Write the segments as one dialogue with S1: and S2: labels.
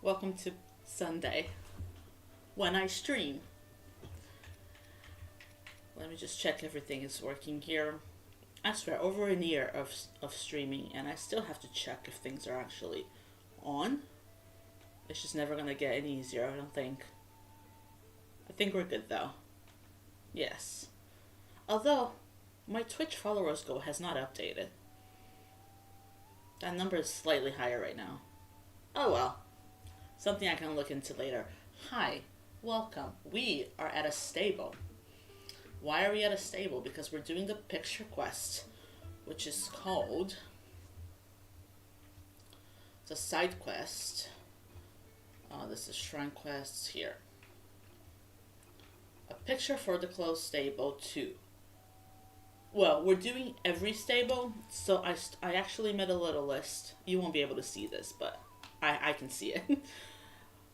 S1: Welcome to Sunday when I stream. Let me just check everything is working here. I swear, over a year of streaming, and I still have to check if things are actually on. It's just never gonna get any easier, I don't think. I think we're good though. Yes. Although, my Twitch followers goal has not updated. That number is slightly higher right now. Oh well. Something I can look into later. Hi, welcome. We are at a stable. Why are we at a stable? Because we're doing the picture quest, which is called... It's a side quest. This is Shrine Quests here. A picture for the closed stable 2. Well, we're doing every stable, so I actually made a little list. You won't be able to see this, but I can see it.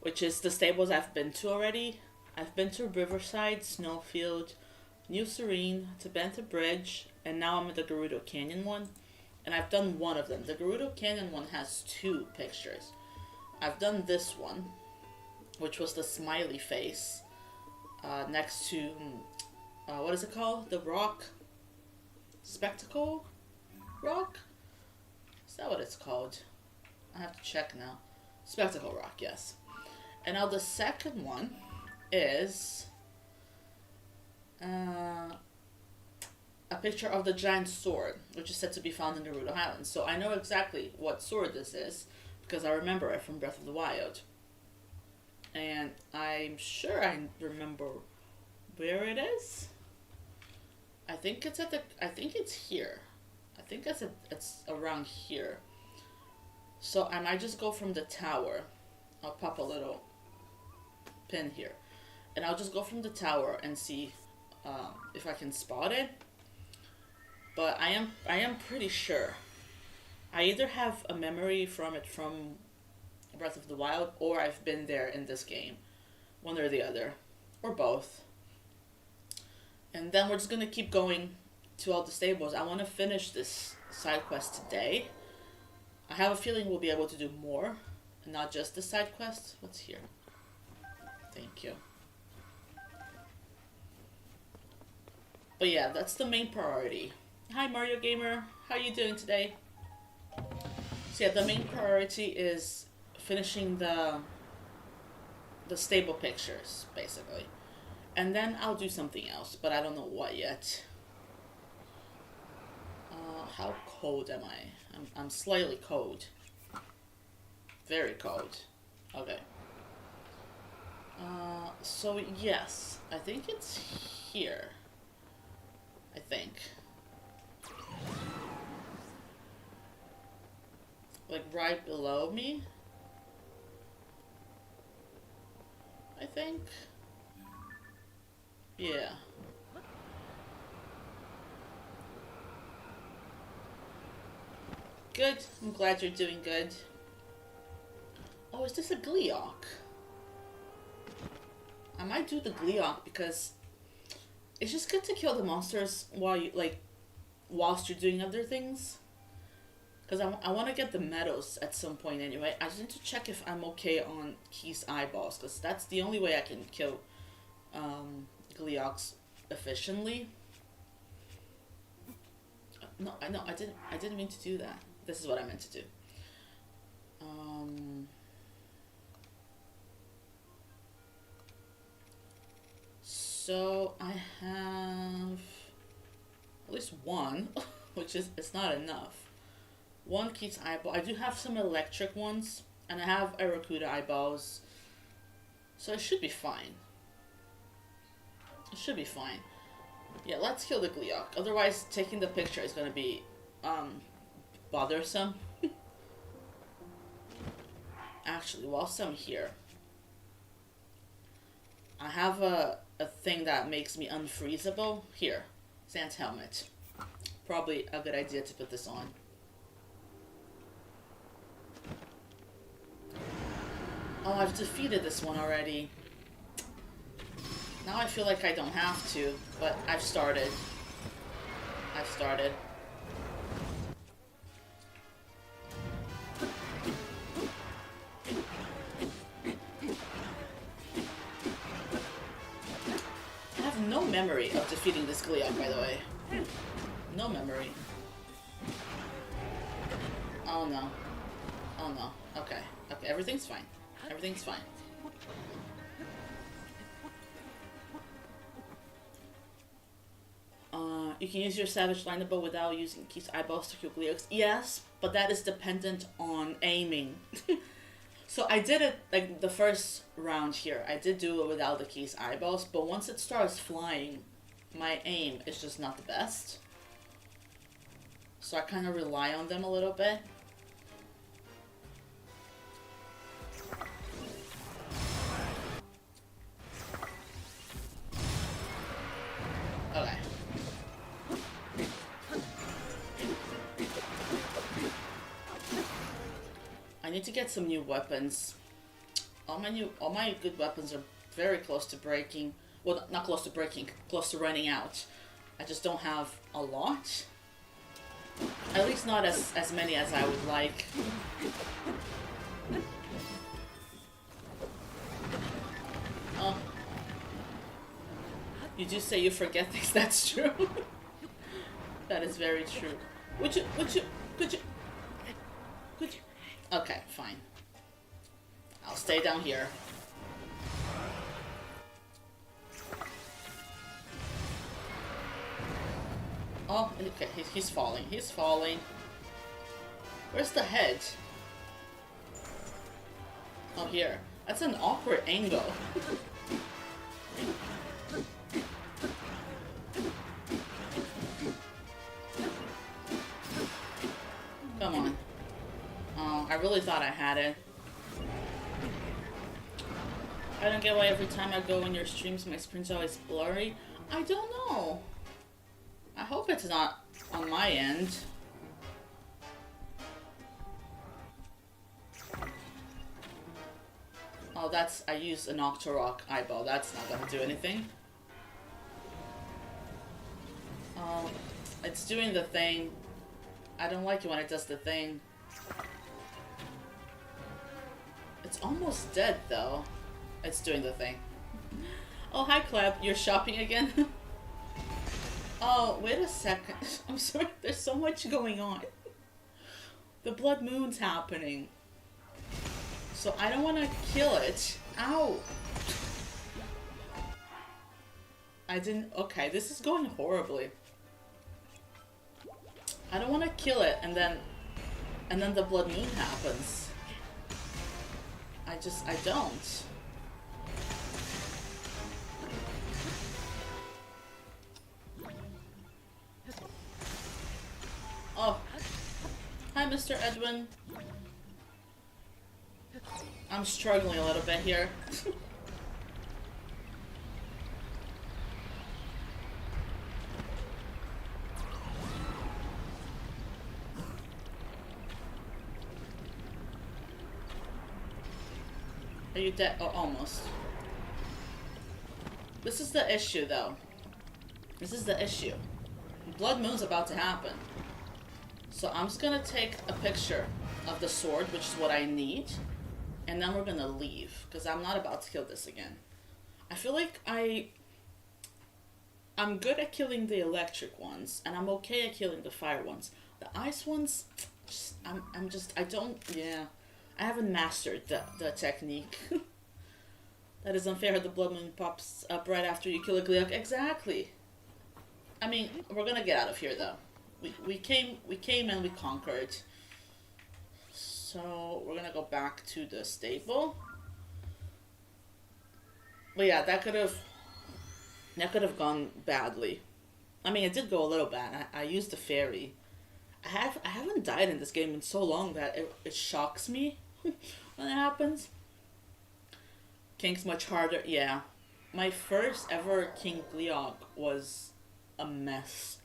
S1: Which is the stables I've been to already. I've been to Riverside, Snowfield, New Serene, to Bantha Bridge, and now I'm at the Gerudo Canyon one. And I've done one of them. The Gerudo Canyon one has 2 pictures. I've done this one, which was the smiley face, next to, what is it called? The rock? Spectacle Rock? Is that what it's called? I have to check now. Spectacle Rock, yes. And now the second one is a picture of the giant sword, which is said to be found in the Gerudo Highlands. So I know exactly what sword this is, because I remember it from Breath of the Wild. And I'm sure I remember where it is. I think it's here. I think it's around here. So I might just go from the tower. I'll pop a little pin here. And I'll just go from the tower and see if I can spot it. But I am pretty sure. I either have a memory from it from Breath of the Wild, or I've been there in this game. One or the other. Or both. And then we're just going to keep going to all the stables. I want to finish this side quest today. I have a feeling we'll be able to do more. And not just the side quest. What's here? Thank you. But yeah, that's the main priority. Hi Mario Gamer, how are you doing today? So yeah, the main priority is finishing the stable pictures, basically. And then I'll do something else, but I don't know what yet. How cold am I? I'm slightly cold. Very cold. Okay. So yes, I think it's here. I think. Like right below me? I think. Yeah. Good. I'm glad you're doing good. Oh, is this a Gleeok? I might do the Gleeok because it's just good to kill the monsters whilst you're doing other things. Because I want to get the medals at some point anyway. I just need to check if I'm okay on Key's eyeballs, because that's the only way I can kill Gleeoks efficiently. No, I didn't mean to do that. This is what I meant to do. So I have at least one, which is it's not enough. One Key's eyeball. I do have some electric ones, and I have Aracuda eyeballs, so it should be fine. It should be fine. Yeah, let's kill the Gleeok. Otherwise, taking the picture is gonna be bothersome. Actually, whilst I'm here, I have a thing that makes me unfreezable. Here, Sans helmet. Probably a good idea to put this on. Oh, I've defeated this one already. Now I feel like I don't have to, but I've started. memory of defeating this Gleeok, by the way. No memory. Oh no. Oh no. Okay. Okay, everything's fine. Everything's fine. You can use your Savage Lightning Bow without using Keith's eyeballs to kill Gleeoks. Yes, but that is dependent on aiming. So I did it, like, the first round here. I did do it without the Keith's eyeballs, but once it starts flying, my aim is just not the best. So I kind of rely on them a little bit. Okay. I need to get some new weapons. All my good weapons are very close to breaking. Well, not close to breaking, close to running out. I just don't have a lot. At least not as many as I would like. Oh. You do say you forget things, that's true. That is very true. Could you? Okay, fine. I'll stay down here. Oh, okay, he's falling. He's falling. Where's the head? Oh, here. That's an awkward angle. Come on. Oh, I really thought I had it. I don't get why every time I go in your streams my screen's always blurry. I don't know. I hope it's not on my end. Oh, I used an Octorok eyeball. That's not gonna do anything. Oh, it's doing the thing. I don't like it when it does the thing. It's almost dead, though. It's doing the thing. Oh, hi, Cleb. You're shopping again? Oh, wait a second. I'm sorry. There's so much going on. The blood moon's happening. So I don't want to kill it. Ow! I didn't... Okay, this is going horribly. I don't want to kill it, and then the blood moon happens. I don't. Oh. Hi, Mr. Edwin. I'm struggling a little bit here. Are you dead? Oh, almost. This is the issue, though. This is the issue. Blood Moon's about to happen. So I'm just gonna take a picture of the sword, which is what I need. And then we're gonna leave, because I'm not about to kill this again. I feel like I'm good at killing the electric ones, and I'm okay at killing the fire ones. The ice ones, I haven't mastered the technique. That is unfair. The blood moon pops up right after you kill a Gleeok. Exactly. I mean, we're gonna get out of here though. We came and we conquered. So we're gonna go back to the stable. But yeah, that could have gone badly. I mean, it did go a little bad. I used the fairy. I haven't died in this game in so long that it shocks me when it happens. King's much harder. Yeah, my first ever King Gleeok was a mess.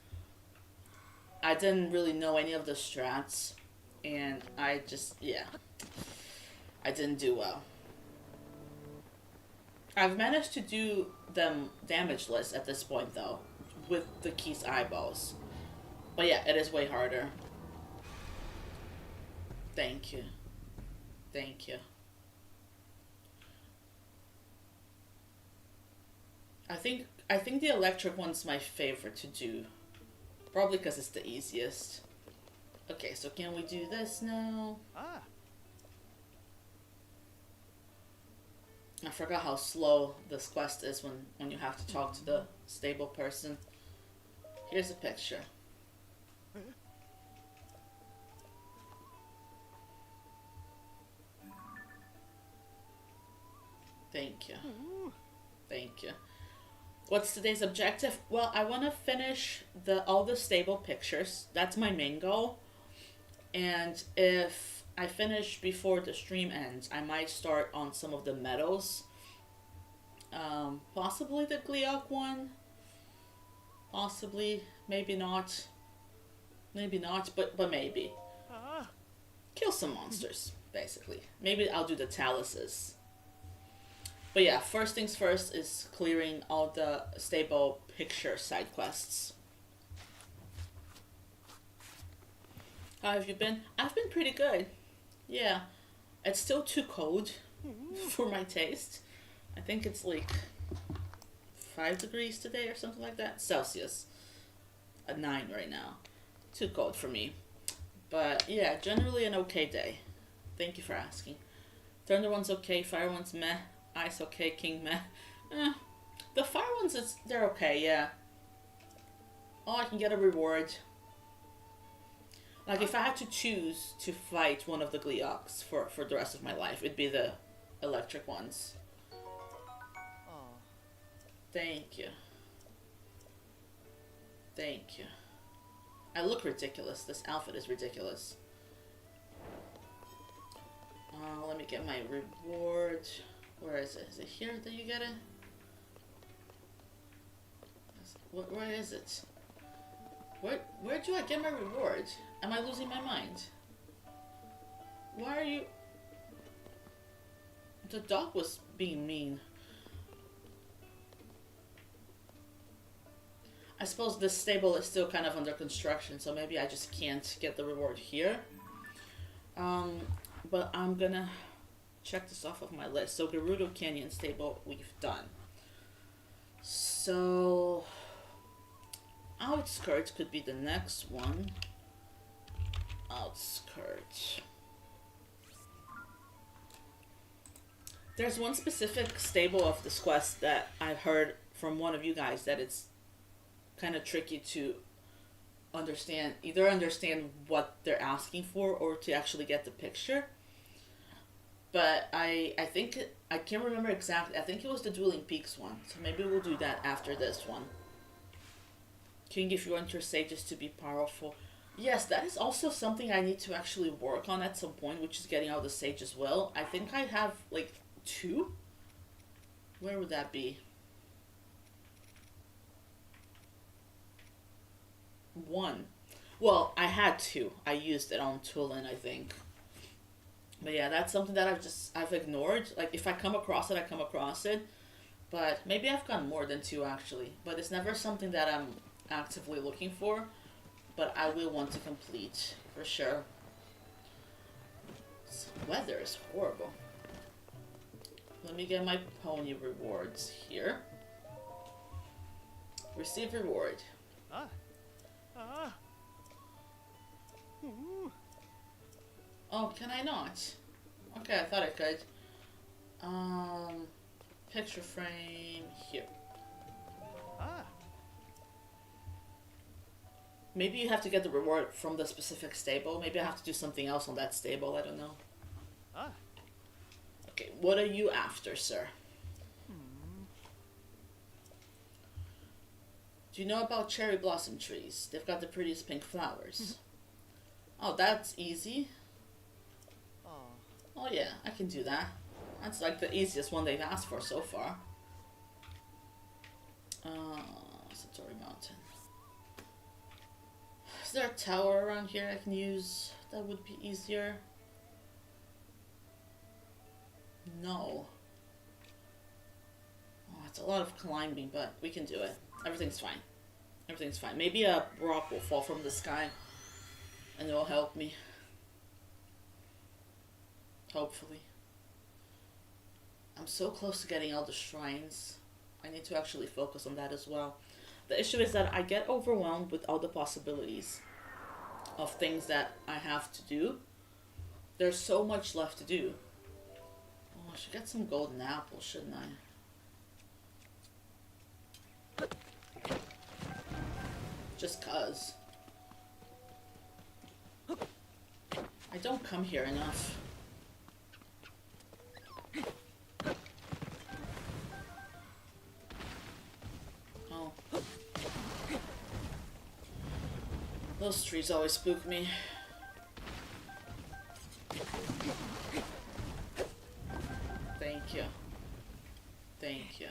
S1: I didn't really know any of the strats, and I didn't do well. I've managed to do them damageless at this point though, with the Keith's eyeballs. But yeah, it is way harder. Thank you. Thank you. I think the electric one's my favorite to do. Probably because it's the easiest. Okay, so can we do this now?
S2: Ah.
S1: I forgot how slow this quest is when you have to talk to the stable person. Here's a picture. Thank you. Thank you. What's today's objective? Well, I want to finish all the stable pictures. That's my main goal. And if I finish before the stream ends, I might start on some of the medals. Possibly the Gleeok one. Possibly, maybe not. Maybe not, but maybe.
S2: Ah.
S1: Kill some monsters, basically. Maybe I'll do the Taluses. But yeah, first things first is clearing all the stable picture side quests. How have you been? I've been pretty good. Yeah. It's still too cold for my taste. I think it's like 5 degrees today or something like that. Celsius. At 9 right now. Too cold for me. But yeah, generally an okay day. Thank you for asking. Thunder one's okay, fire one's meh. Ice okay, king meh. The fire ones, they're okay, yeah. Oh, I can get a reward. Like, if I had to choose to fight one of the Gleeoks for the rest of my life, it'd be the electric ones.
S2: Oh.
S1: Thank you. Thank you. I look ridiculous. This outfit is ridiculous. Let me get my reward. Where is it? Is it here that you get it? Where is it? Where do I get my reward? Am I losing my mind? Why are you... The dog was being mean. I suppose this stable is still kind of under construction, so maybe I just can't get the reward here. But I'm gonna check this off of my list. So Gerudo Canyon stable we've done. So Outskirts could be the next one. Outskirts. There's one specific stable of this quest that I've heard from one of you guys that it's kind of tricky to understand. Either understand what they're asking for or to actually get the picture. But I think, I can't remember exactly. I think it was the Dueling Peaks one. So maybe we'll do that after this one. King, if you want your sages to be powerful. Yes, that is also something I need to actually work on at some point, which is getting out the sage as well. I think I have like 2. Where would that be? 1. Well, I had 2. I used it on Tulin, I think. But yeah, that's something that I've ignored. Like, if I come across it, I come across it. But maybe I've got more than 2 actually. But it's never something that I'm actively looking for. But I will want to complete, for sure. This weather is horrible. Let me get my pony rewards here. Receive reward.
S2: Ah. Ah. Ooh.
S1: Oh, can I not? Okay, I thought I could. Picture frame here.
S2: Ah.
S1: Maybe you have to get the reward from the specific stable. Maybe I have to do something else on that stable. I don't know.
S2: Ah.
S1: Okay, what are you after, sir? Do you know about cherry blossom trees? They've got the prettiest pink flowers. Oh, that's easy. Oh yeah, I can do that. That's like the easiest one they've asked for so far. Satori Mountain. Is there a tower around here I can use that would be easier? No. Oh, it's a lot of climbing, but we can do it. Everything's fine. Everything's fine. Maybe a rock will fall from the sky and it will help me. Hopefully. I'm so close to getting all the shrines. I need to actually focus on that as well. The issue is that I get overwhelmed with all the possibilities of things that I have to do. There's so much left to do. Oh, I should get some golden apples, shouldn't I? Just cuz. I don't come here enough. Oh. Those trees always spook me. Thank you. Thank you.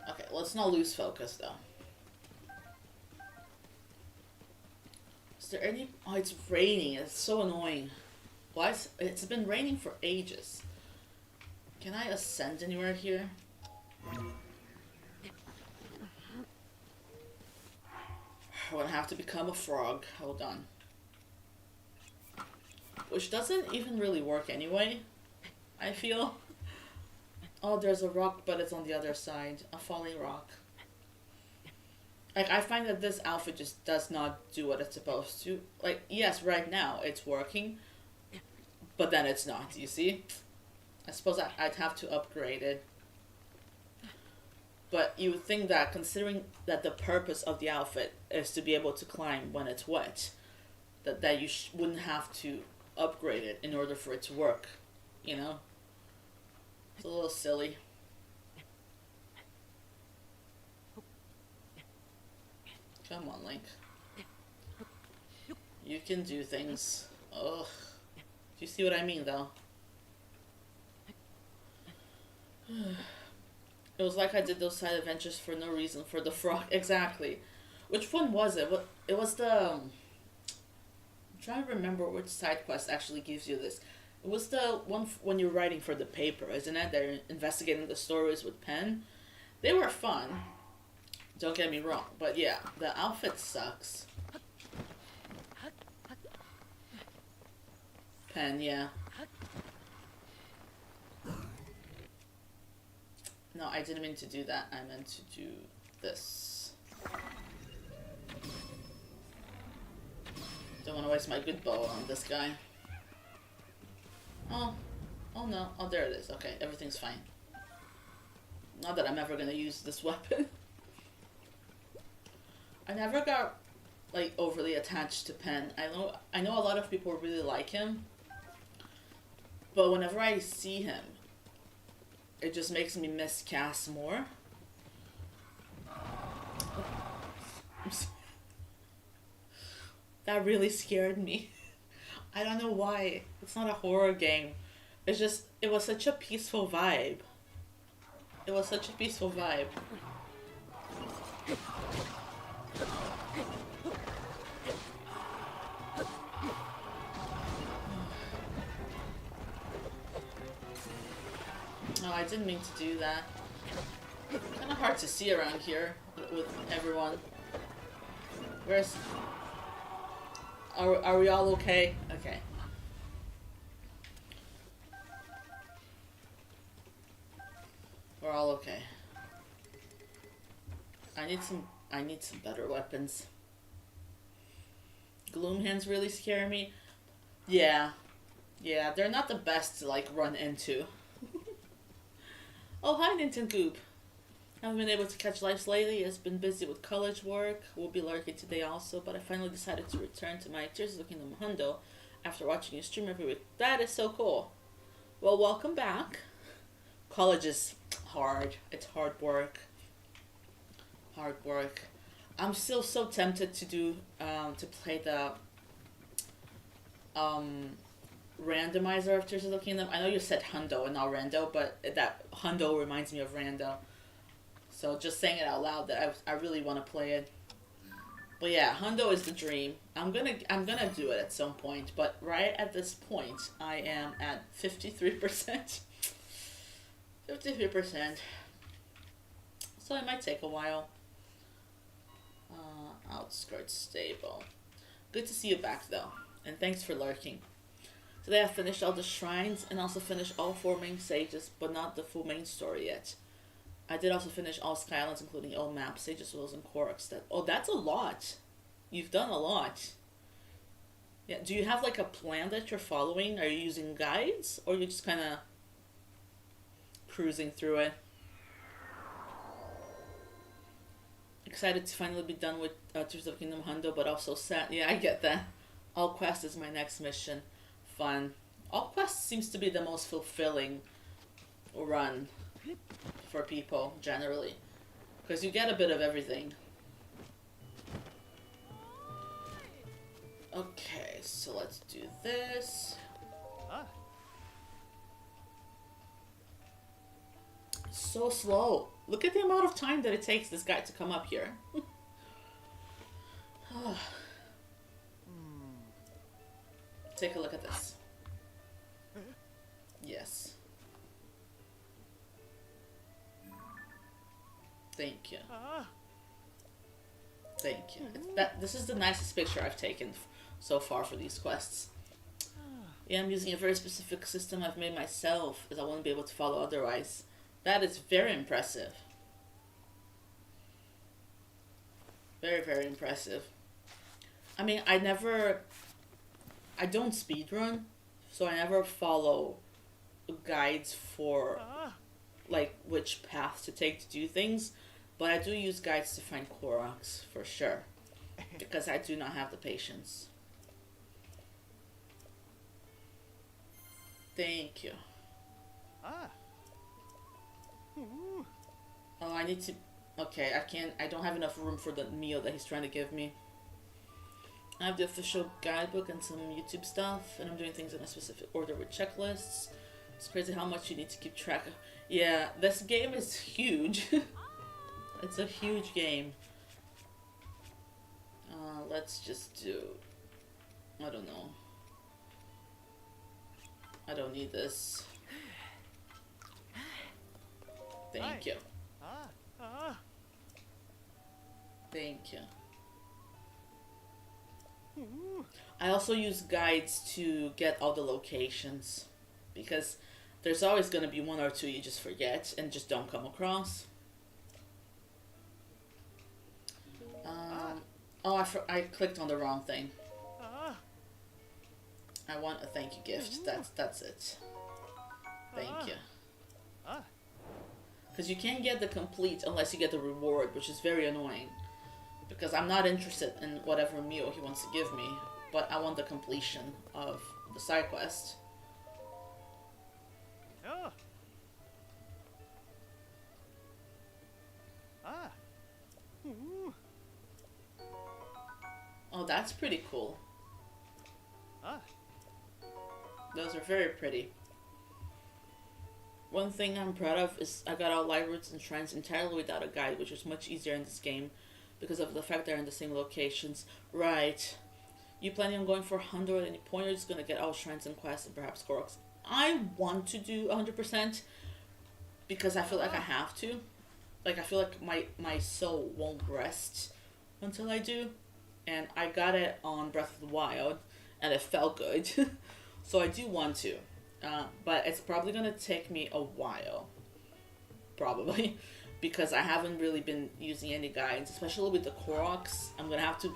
S1: Okay, let's not lose focus though. Is there any... Oh, it's raining. It's so annoying. Why? It's been raining for ages. Can I ascend anywhere here? I'm gonna have to become a frog. Hold on. Which doesn't even really work anyway, I feel. Oh, there's a rock, but it's on the other side. A falling rock. Like, I find that this outfit just does not do what it's supposed to. Like, yes, right now it's working, but then it's not, you see? I suppose I'd have to upgrade it. But you would think that, considering that the purpose of the outfit is to be able to climb when it's wet, that you wouldn't have to upgrade it in order for it to work, you know? It's a little silly. Come on, Link. You can do things. Ugh. Do you see what I mean, though? It was like I did those side adventures for no reason for the frog. Exactly. Which one was it? What? It was the... I'm trying to remember which side quest actually gives you this. It was the one when you're writing for the paper, isn't it? They're investigating the stories with pen. They were fun. Don't get me wrong. But yeah, the outfit sucks. Pen, yeah. No, I didn't mean to do that. I meant to do this. Don't want to waste my good bow on this guy. Oh. Oh no. Oh, there it is. Okay, everything's fine. Not that I'm ever gonna use this weapon. I never got, like, overly attached to Pen. I know a lot of people really like him. But whenever I see him, it just makes me miss Cass more. That really scared me. I don't know why. It's not a horror game. It's just, it was such a peaceful vibe. It was such a peaceful vibe. No, I didn't mean to do that. Kind of hard to see around here with everyone. Where's... Are we all okay? Okay. We're all okay. I need some better weapons. Gloom hands really scare me. Yeah. Yeah, they're not the best to, like, run into. Oh, hi, Nintengoop. Haven't been able to catch lives lately. Has been busy with college work. Will be lurking today also, but I finally decided to return to my Tears of the Kingdom Hundo after watching you stream every week. That is so cool. Well, welcome back. College is hard. It's hard work. Hard work. I'm still so tempted to do to play the randomizer of Tears of the Kingdom. I know you said Hundo and not Rando, but that Hundo reminds me of Rando. So just saying it out loud that I really want to play it. But yeah, Hundo is the dream. I'm gonna do it at some point, but right at this point I am at 53%. 53%. So it might take a while. Outskirts stable. Good to see you back though, and thanks for lurking. Today I finished all the shrines and also finished all 4 main stages, but not the full main story yet. I did also finish all Skylands, including all maps, Sage's Wills, and Korok's Death. Oh, that's a lot. You've done a lot. Yeah, do you have like a plan that you're following? Are you using guides, or you just kind of cruising through it? Excited to finally be done with Tears of Kingdom Hundo, but also sad. Yeah, I get that. All Quest is my next mission. Fun. All Quest seems to be the most fulfilling run for people generally, because you get a bit of everything. Okay, so let's do this.
S2: Ah.
S1: So slow. Look at the amount of time that it takes this guy to come up here. Take a look at this. Yes. Thank you.
S2: Ah.
S1: Thank you. This is the nicest picture I've taken so far for these quests. Yeah, I'm using a very specific system I've made myself, as I won't be able to follow otherwise. That is very impressive. Very, very impressive. I mean, I don't speedrun, so I never follow guides for
S2: Ah.
S1: like which path to take to do things, but I do use guides to find Koroks for sure, because I do not have the patience. Thank you.
S2: Ah. Ooh.
S1: Oh, I need to... Okay, I don't have enough room for the meal that he's trying to give me. I have the official guidebook and some YouTube stuff, and I'm doing things in a specific order with checklists. It's crazy how much you need to keep track of. Yeah, this game is huge. It's a huge game. Let's just do... I don't know. I don't need this. Thank you.
S2: Ah. Ah.
S1: Thank you.
S2: Ooh.
S1: I also use guides to get all the locations, because there's always going to be one or two you just forget and just don't come across. Oh, I clicked on the wrong thing.
S2: Ah.
S1: I want a thank you gift. That's it. Thank you.
S2: Ah.
S1: Because you can't get the complete unless you get the reward, which is very annoying. Because I'm not interested in whatever meal he wants to give me, but I want the completion of the side quest.
S2: Ah. Ah. Ooh.
S1: Oh, that's pretty cool.
S2: Ah.
S1: Those are very pretty. One thing I'm proud of is I got all light routes and shrines entirely without a guide, which is much easier in this game because of the fact they're in the same locations. Right. You planning on going for 100 at any point, or just gonna get all shrines and quests and perhaps Koroks? I want to do 100% because I feel like I have to. Like, I feel like my soul won't rest until I do. And I got it on Breath of the Wild, and it felt good. So I do want to. But it's probably going to take me a while. Probably. Because I haven't really been using any guides, especially with the Koroks. I'm going to have to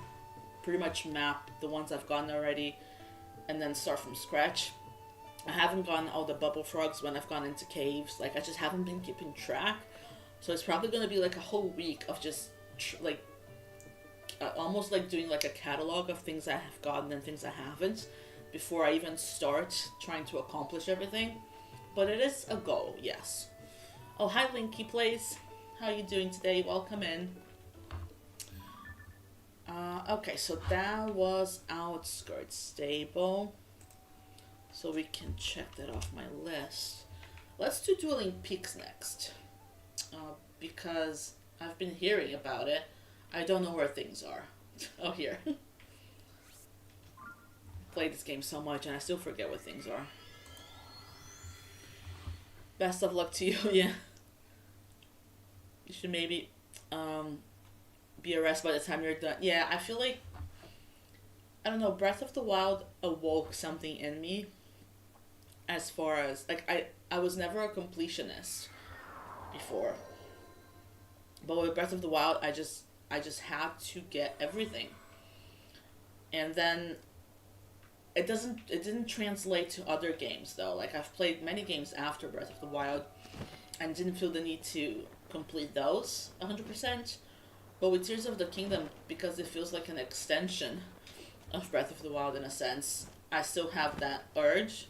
S1: pretty much map the ones I've gotten already and then start from scratch. I haven't gotten all the bubble frogs when I've gone into caves. Like, I just haven't been keeping track. So it's probably going to be like a whole week of just almost like doing like a catalog of things I have gotten and things I haven't before I even start trying to accomplish everything. But it is a goal, yes. Oh, hi Linky Plays. How you doing today? Welcome in. Okay, so that was Outskirts Stable. So we can check that off my list. Let's do Dueling Peaks next. Because I've been hearing about it. I don't know where things are. Oh, here. Played this game so much and I still forget what things are. Best of luck to you, yeah. You should maybe be a rest by the time you're done. Yeah, I feel like, I don't know, Breath of the Wild awoke something in me as far as like I was never a completionist before. But with Breath of the Wild, I just had to get everything. And then it didn't translate to other games though. Like I've played many games after Breath of the Wild and didn't feel the need to complete those 100%. But with Tears of the Kingdom, because it feels like an extension of Breath of the Wild in a sense, I still have that urge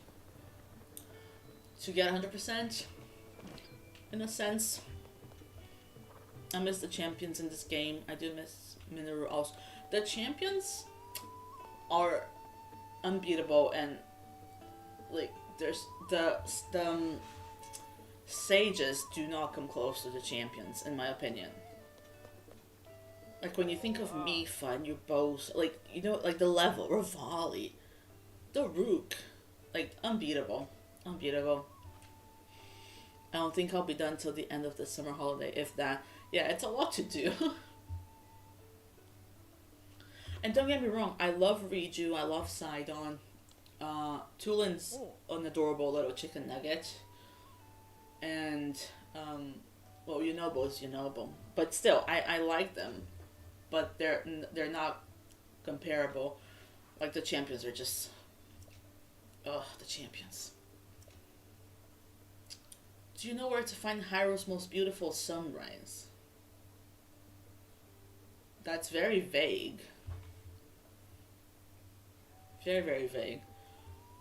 S1: to get 100% in a sense. I miss the champions in this game. I do miss Minoru also. The champions are unbeatable, and like there's the sages do not come close to the champions in my opinion. Like when you think of Mipha and your bows, like you know, like the level, Revali, the Rook, like unbeatable, unbeatable. I don't think I'll be done till the end of the summer holiday, if that. Yeah, it's a lot to do. And don't get me wrong, I love Riju, I love Sidon. Tulin's an adorable little chicken nugget. And, well, Yunobo's Yunobo. But still, I like them. But they're not comparable. Like, the champions are just... Ugh, the champions. Do you know where to find Hyrule's most beautiful sunrise? That's very vague. Very, very vague.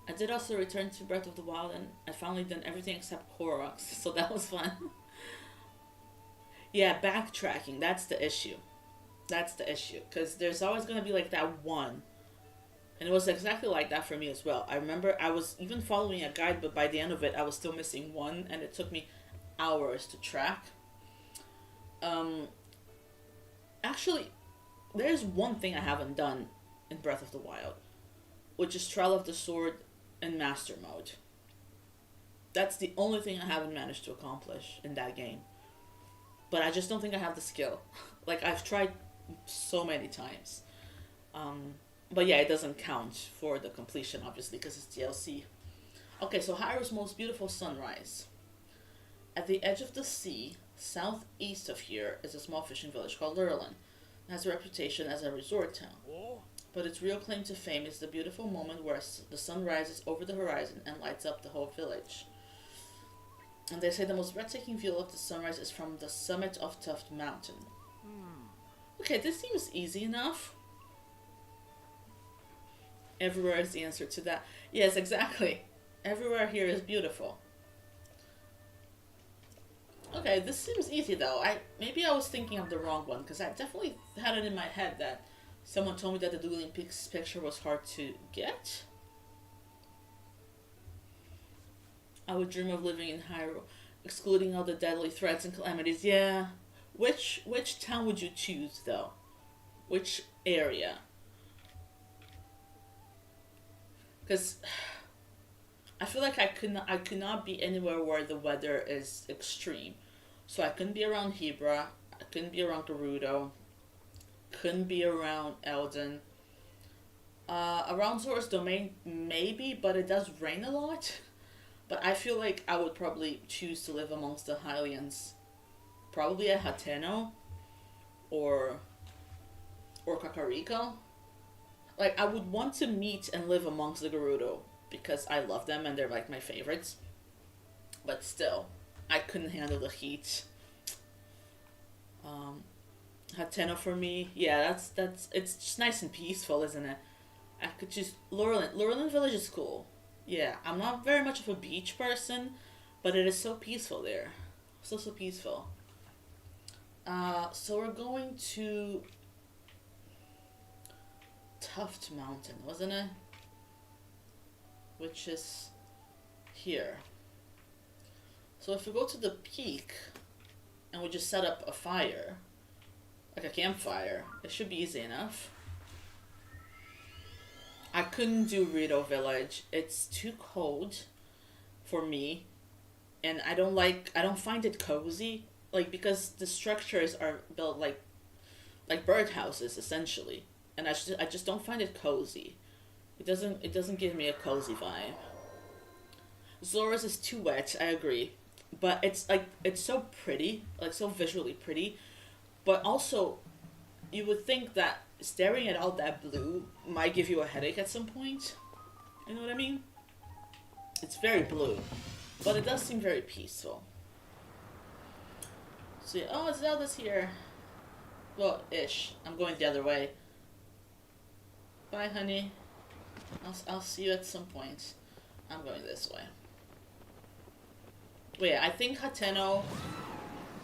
S1: I did also return to Breath of the Wild and I finally done everything except Koroks, so that was fun. Yeah, backtracking, that's the issue. That's the issue. Because there's always going to be like that one. And it was exactly like that for me as well. I remember I was even following a guide, but by the end of it, I was still missing one, and it took me hours to track. Actually, there's one thing I haven't done in Breath of the Wild, which is Trial of the Sword in Master Mode. That's the only thing I haven't managed to accomplish in that game. But I just don't think I have the skill. Like, I've tried so many times. But yeah, it doesn't count for the completion, obviously, because it's DLC. Okay, so Hyrule's most beautiful sunrise. At the edge of the sea, southeast of here, is a small fishing village called Lurelin. It has a reputation as a resort town. But its real claim to fame is the beautiful moment where the sun rises over the horizon and lights up the whole village. And they say the most breathtaking view of the sunrise is from the summit of Tuft Mountain. Okay, this seems easy enough. Everywhere is the answer to that. Yes, exactly. Everywhere here is beautiful. Okay, this seems easy though. Maybe I was thinking of the wrong one, because I definitely had it in my head that someone told me that the Dueling Peaks picture was hard to get. I would dream of living in Hyrule, excluding all the deadly threats and calamities. Yeah. Which town would you choose though? Which area? Because I feel like I could not be anywhere where the weather is extreme. So I couldn't be around Hebra, I couldn't be around Gerudo, couldn't be around Eldin. Around Zora's Domain, maybe, but it does rain a lot. But I feel like I would probably choose to live amongst the Hylians. Probably at Hateno or Kakariko. Like, I would want to meet and live amongst the Gerudo because I love them and they're like my favorites. But still, I couldn't handle the heat. Hateno for me, yeah, that's it's just nice and peaceful, isn't it? I could choose Lurelin. Lurelin Village is cool. Yeah, I'm not very much of a beach person, but it is so peaceful there. So peaceful. So we're going to Tuft Mountain, wasn't it? Which is here. So if we go to the peak and we just set up a fire, like a campfire, it should be easy enough. I couldn't do Rito Village. It's too cold for me, and I don't find it cozy, like, because the structures are built like birdhouses essentially, and I just don't find it cozy. It doesn't give me a cozy vibe. Zora's is too wet, I agree. But it's like it's so pretty, like so visually pretty. But also you would think that staring at all that blue might give you a headache at some point. You know what I mean? It's very blue. But it does seem very peaceful. So yeah, oh, Zelda's here. Well, ish. I'm going the other way. Bye, honey. I'll see you at some point. I'm going this way. Wait, I think Hateno...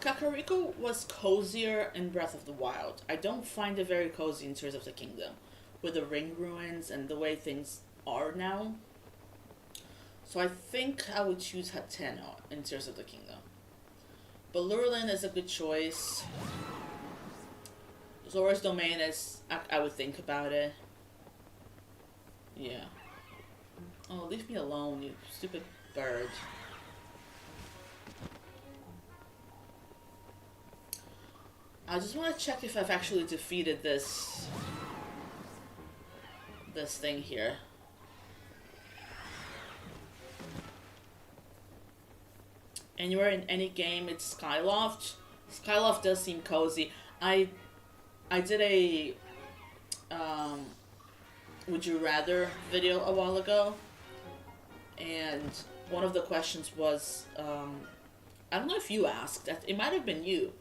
S1: Kakariko was cozier in Breath of the Wild. I don't find it very cozy in Tears of the Kingdom. With the ring ruins and the way things are now. So I think I would choose Hateno in Tears of the Kingdom. But Lurelin is a good choice. Zora's Domain is... I would think about it. Yeah. Oh, leave me alone, you stupid bird. I just want to check if I've actually defeated this thing here. Anywhere in any game, it's Skyloft. Skyloft does seem cozy. I did a Would You Rather video a while ago, and one of the questions was, I don't know if you asked, it might have been you,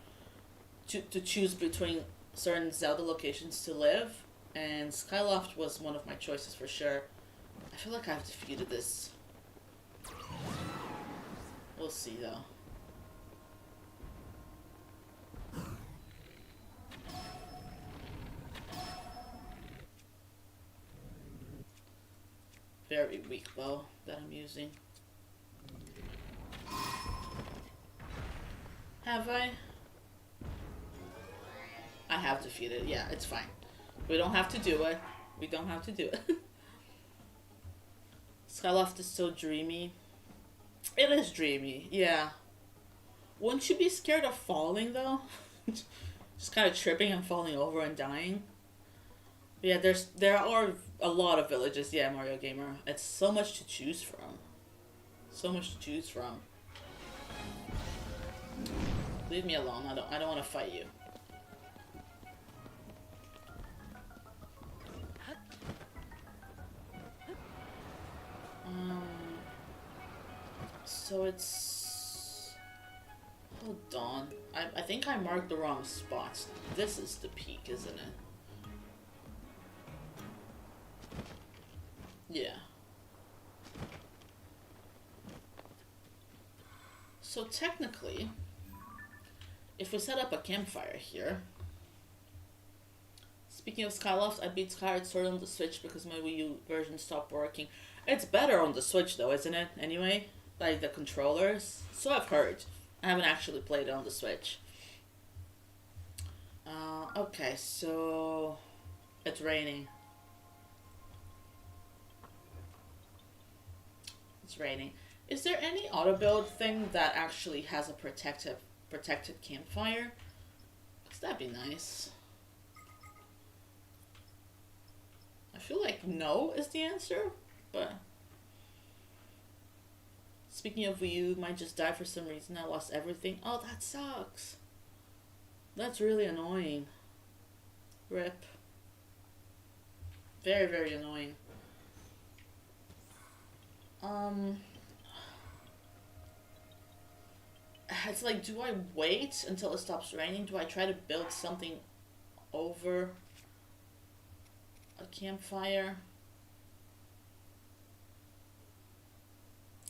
S1: to choose between certain Zelda locations to live, and Skyloft was one of my choices for sure. I feel like I've defeated this. We'll see though. Very weak bow that I'm using. Have I? I have defeated. Yeah, it's fine. We don't have to do it. We don't have to do it. Skyloft is so dreamy. It is dreamy, yeah. Wouldn't you be scared of falling though? Just kind of tripping and falling over and dying. Yeah, there are a lot of villages. Yeah, Mario Gamer. It's so much to choose from. So much to choose from. Leave me alone. I don't want to fight you. So it's... Hold on. I think I marked the wrong spots. This is the peak, isn't it? Yeah. So technically, if we set up a campfire here... Speaking of Skyloft, I beat Skyward Sword on the Switch because my Wii U version stopped working. It's better on the Switch though, isn't it? Anyway, like the controllers. So I've heard. I haven't actually played it on the Switch. Okay, so it's raining. It's raining. Is there any auto build thing that actually has a protected campfire? 'Cause that'd be nice. I feel like no is the answer, but speaking of Wii U, might just die for some reason. I lost everything. Oh, that sucks. That's really annoying. Rip. Very, very annoying. It's like, do I wait until it stops raining? Do I try to build something over a campfire?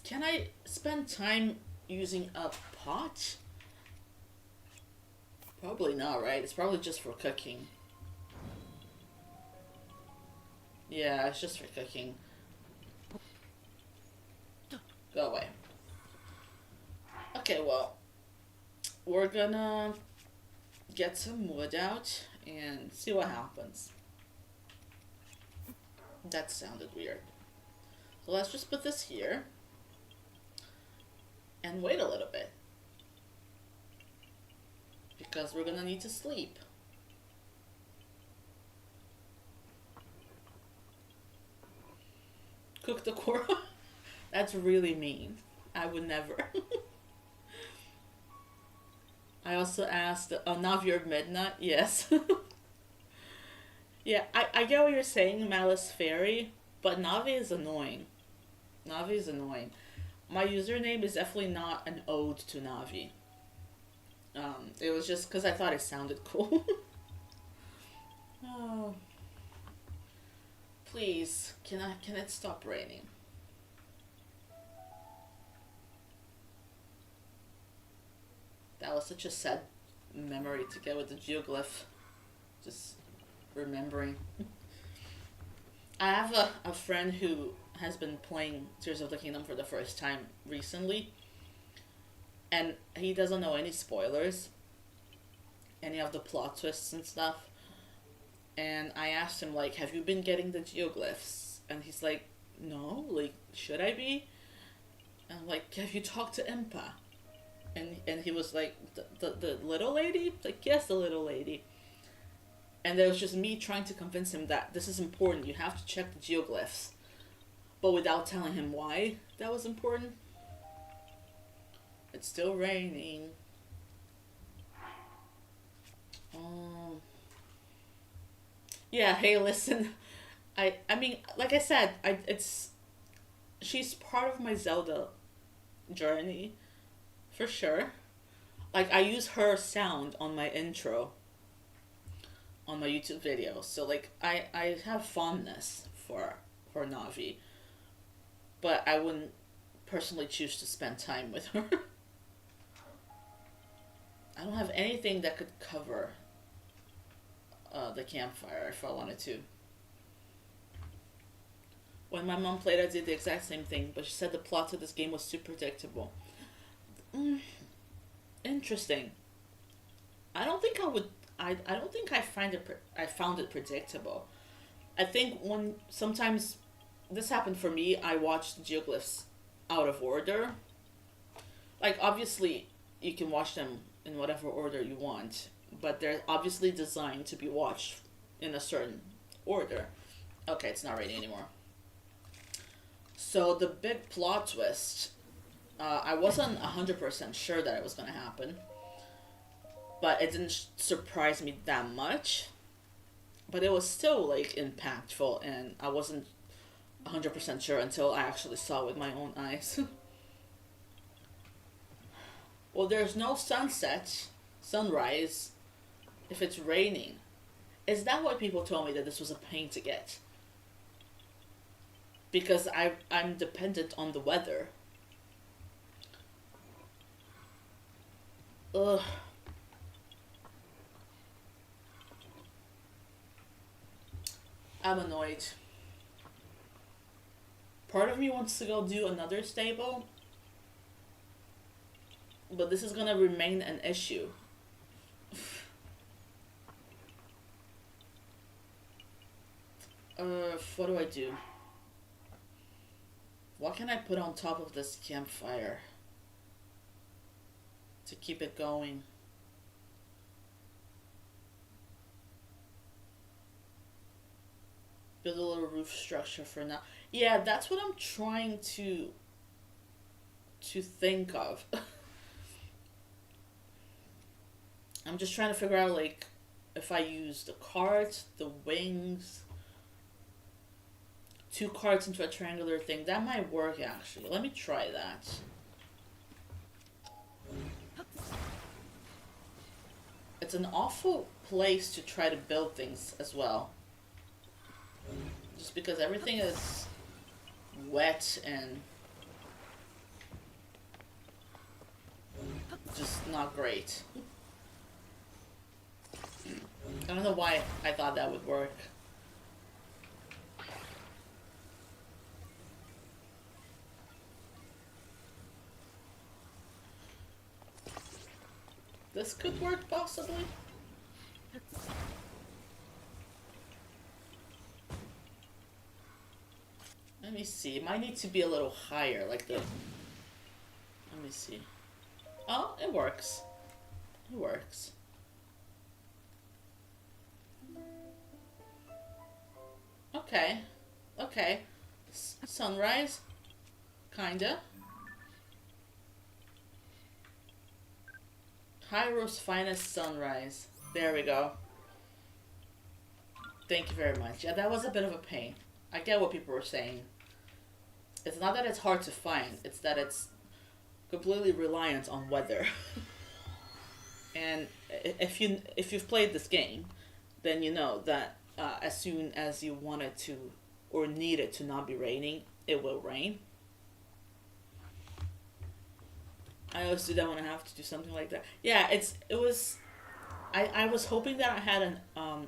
S1: Can I spend time using a pot? Probably not, right? It's probably just for cooking. Yeah, it's just for cooking. Go away. Okay, well, we're gonna get some wood out and see what happens. That sounded weird. So let's just put this here and wait a little bit, because we're gonna need to sleep. Cook the coral. That's really mean. I would never. I also asked, Navi or Midnight? Yes. Yeah, I get what you're saying, Malice Fairy, but Navi is annoying. Navi is annoying. My username is definitely not an ode to Navi. It was just because I thought it sounded cool. Oh, please, can it stop raining? That was such a sad memory to get with the geoglyph. Just remembering. I have a friend who has been playing Tears of the Kingdom for the first time recently, and he doesn't know any spoilers, any of the plot twists and stuff. And I asked him, like, have you been getting the geoglyphs? And he's like, no, like, should I be? And I'm like, have you talked to Impa? And he was like, the little lady? Like, yes, the little lady. And there was just me trying to convince him that this is important. You have to check the geoglyphs. But without telling him why that was important. It's still raining. Yeah, hey, listen. I mean, like I said, she's part of my Zelda journey, for sure. Like, I use her sound on my intro on my YouTube videos. So like I have fondness for Navi, but I wouldn't personally choose to spend time with her. I don't have anything that could cover the campfire if I wanted to. When my mom played, I did the exact same thing, but she said the plot to this game was too predictable. Interesting. I don't think I would. I don't think I found it predictable. I think when sometimes this happened for me, I watched the geoglyphs out of order. Like, obviously, you can watch them in whatever order you want, but they're obviously designed to be watched in a certain order. Okay, it's not raining anymore. So the big plot twist, I wasn't 100% sure that it was going to happen, but it didn't surprise me that much. But it was still, like, impactful, and I wasn't 100% sure until I actually saw it with my own eyes. Well, there's no sunrise, if it's raining. Is that why people told me that this was a pain to get? Because I'm dependent on the weather. Ugh. I'm annoyed. Part of me wants to go do another stable, but this is gonna remain an issue. What do I do? What can I put on top of this campfire to keep it going? Build a little roof structure for now. Yeah, that's what I'm trying to think of. I'm just trying to figure out, like, if I use the cart, the wings, 2 carts into a triangular thing. That might work, actually. Let me try that. It's an awful place to try to build things as well. Just because everything is wet and just not great. I don't know why I thought that would work. This could work, possibly. Let me see. It might need to be a little higher, like the... Let me see. Oh, it works. It works. Okay. Okay. Sunrise. Kinda. Hyro's finest sunrise. There we go. Thank you very much. Yeah, that was a bit of a pain. I get what people were saying. It's not that it's hard to find, it's that it's completely reliant on weather. And if you've played this game, then you know that as soon as you want it to or need it to not be raining, it will rain. I always do that when I have to do something like that. Yeah, it was. I was hoping that I had an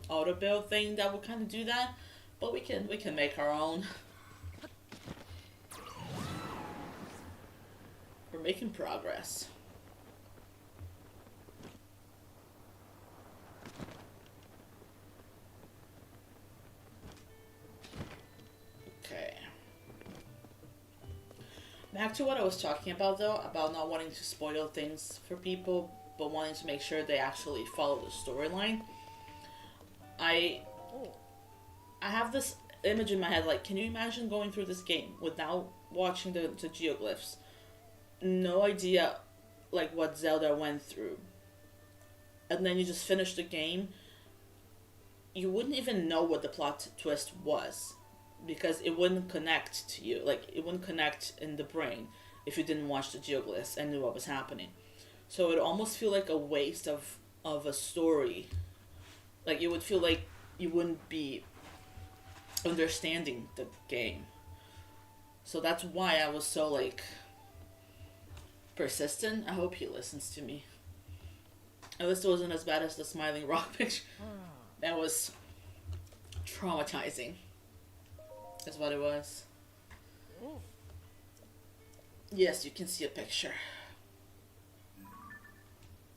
S1: auto build thing that would kind of do that, but we can make our own. We're making progress. Okay. Back to what I was talking about though, about not wanting to spoil things for people, but wanting to make sure they actually follow the storyline. I
S2: Oh.
S1: I have this image in my head, like, can you imagine going through this game without watching the geoglyphs? No idea, like, what Zelda went through. And then you just finish the game. You wouldn't even know what the plot twist was. Because it wouldn't connect to you. Like, it wouldn't connect in the brain if you didn't watch the geoglyphs and knew what was happening. So it would almost feel like a waste of a story. Like, it would feel like you wouldn't be understanding the game. So that's why I was so, like, persistent. I hope he listens to me. At least it wasn't as bad as the Smiling Rock picture. That was traumatizing. Is what it was.
S2: Oh.
S1: Yes, you can see a picture.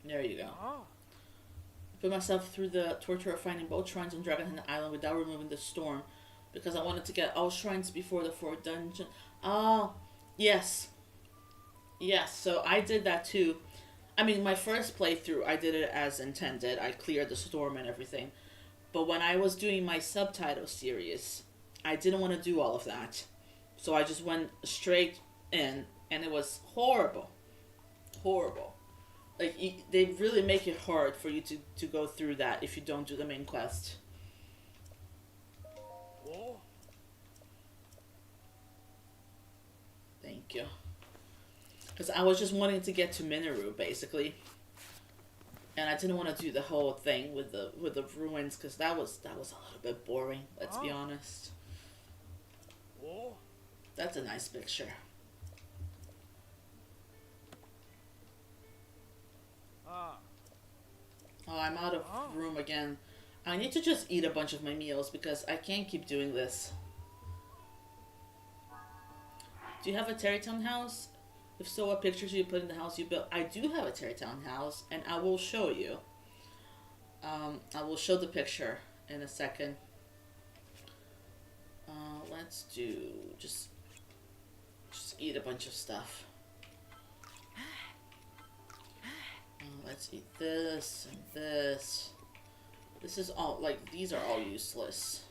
S1: There you go.
S2: Ah.
S1: Put myself through the torture of finding both shrines on Dragon Island without removing the storm, because I wanted to get all shrines before the fourth dungeon. Oh, yes. Yes, so I did that too. I mean, my first playthrough, I did it as intended. I cleared the storm and everything. But when I was doing my subtitle series, I didn't want to do all of that. So I just went straight in, and it was horrible. Horrible. Like, they really make it hard for you to go through that if you don't do the main quest.
S2: Oh.
S1: Thank you. Because I was just wanting to get to Minoru, basically. And I didn't want to do the whole thing with the ruins, because that was a little bit boring, let's be honest.
S2: Oh.
S1: That's a nice picture.
S2: Ah.
S1: Oh, I'm out of room again. I need to just eat a bunch of my meals because I can't keep doing this. Do you have a Terrytown house? If so, what pictures do you put in the house you built? I do have a Terrytown house, and I will show you. I will show the picture in a second. Let's do just eat a bunch of stuff. Let's eat this and this. This is all, like, these are all useless.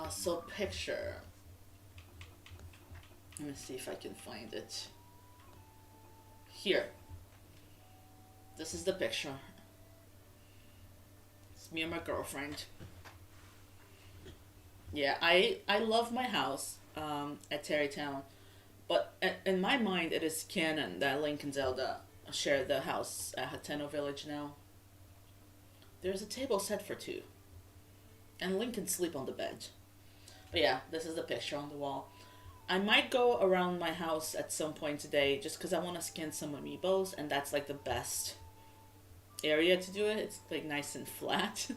S1: So picture. Let me see if I can find it. Here. This is the picture. It's me and my girlfriend. Yeah, I love my house at Terrytown. But in my mind, it is canon that Link and Zelda share the house at Hateno Village now. There's a table set for two. And Link can sleep on the bed. But yeah, this is the picture on the wall. I might go around my house at some point today just because I want to skin some amiibos, and that's like the best area to do it. It's like nice and flat.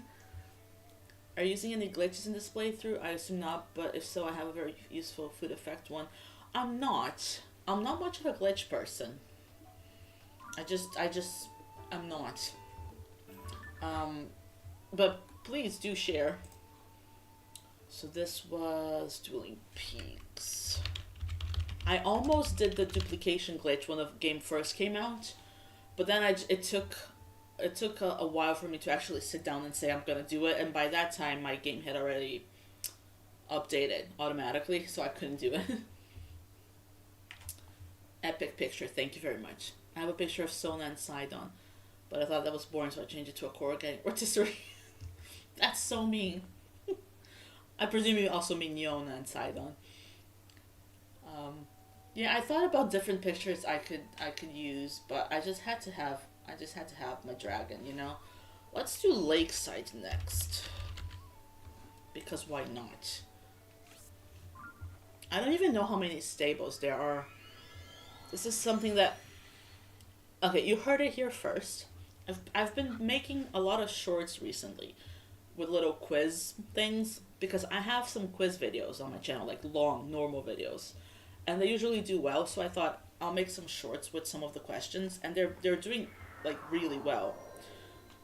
S1: Are you using any glitches in this playthrough? I assume not, but if so, I have a very useful food effect one. I'm not much of a glitch person. I'm not. But please do share. So this was Dueling Peaks. I almost did the duplication glitch when the game first came out, but then it took a while for me to actually sit down and say I'm gonna do it, and by that time my game had already updated automatically, so I couldn't do it. Epic picture, thank you very much. I have a picture of Sona and Sidon, but I thought that was boring, so I changed it to a Korra rotisserie. That's so mean. I presume you also mean Yona and Sidon. Yeah, I thought about different pictures I could use, but I just had to have my dragon, you know. Let's do Lakeside next. Because why not? I don't even know how many stables there are. This is something that... Okay, you heard it here first. I've been making a lot of shorts recently with little quiz things because I have some quiz videos on my channel, like long, normal videos. And they usually do well, so I thought I'll make some shorts with some of the questions, and they're doing like really well,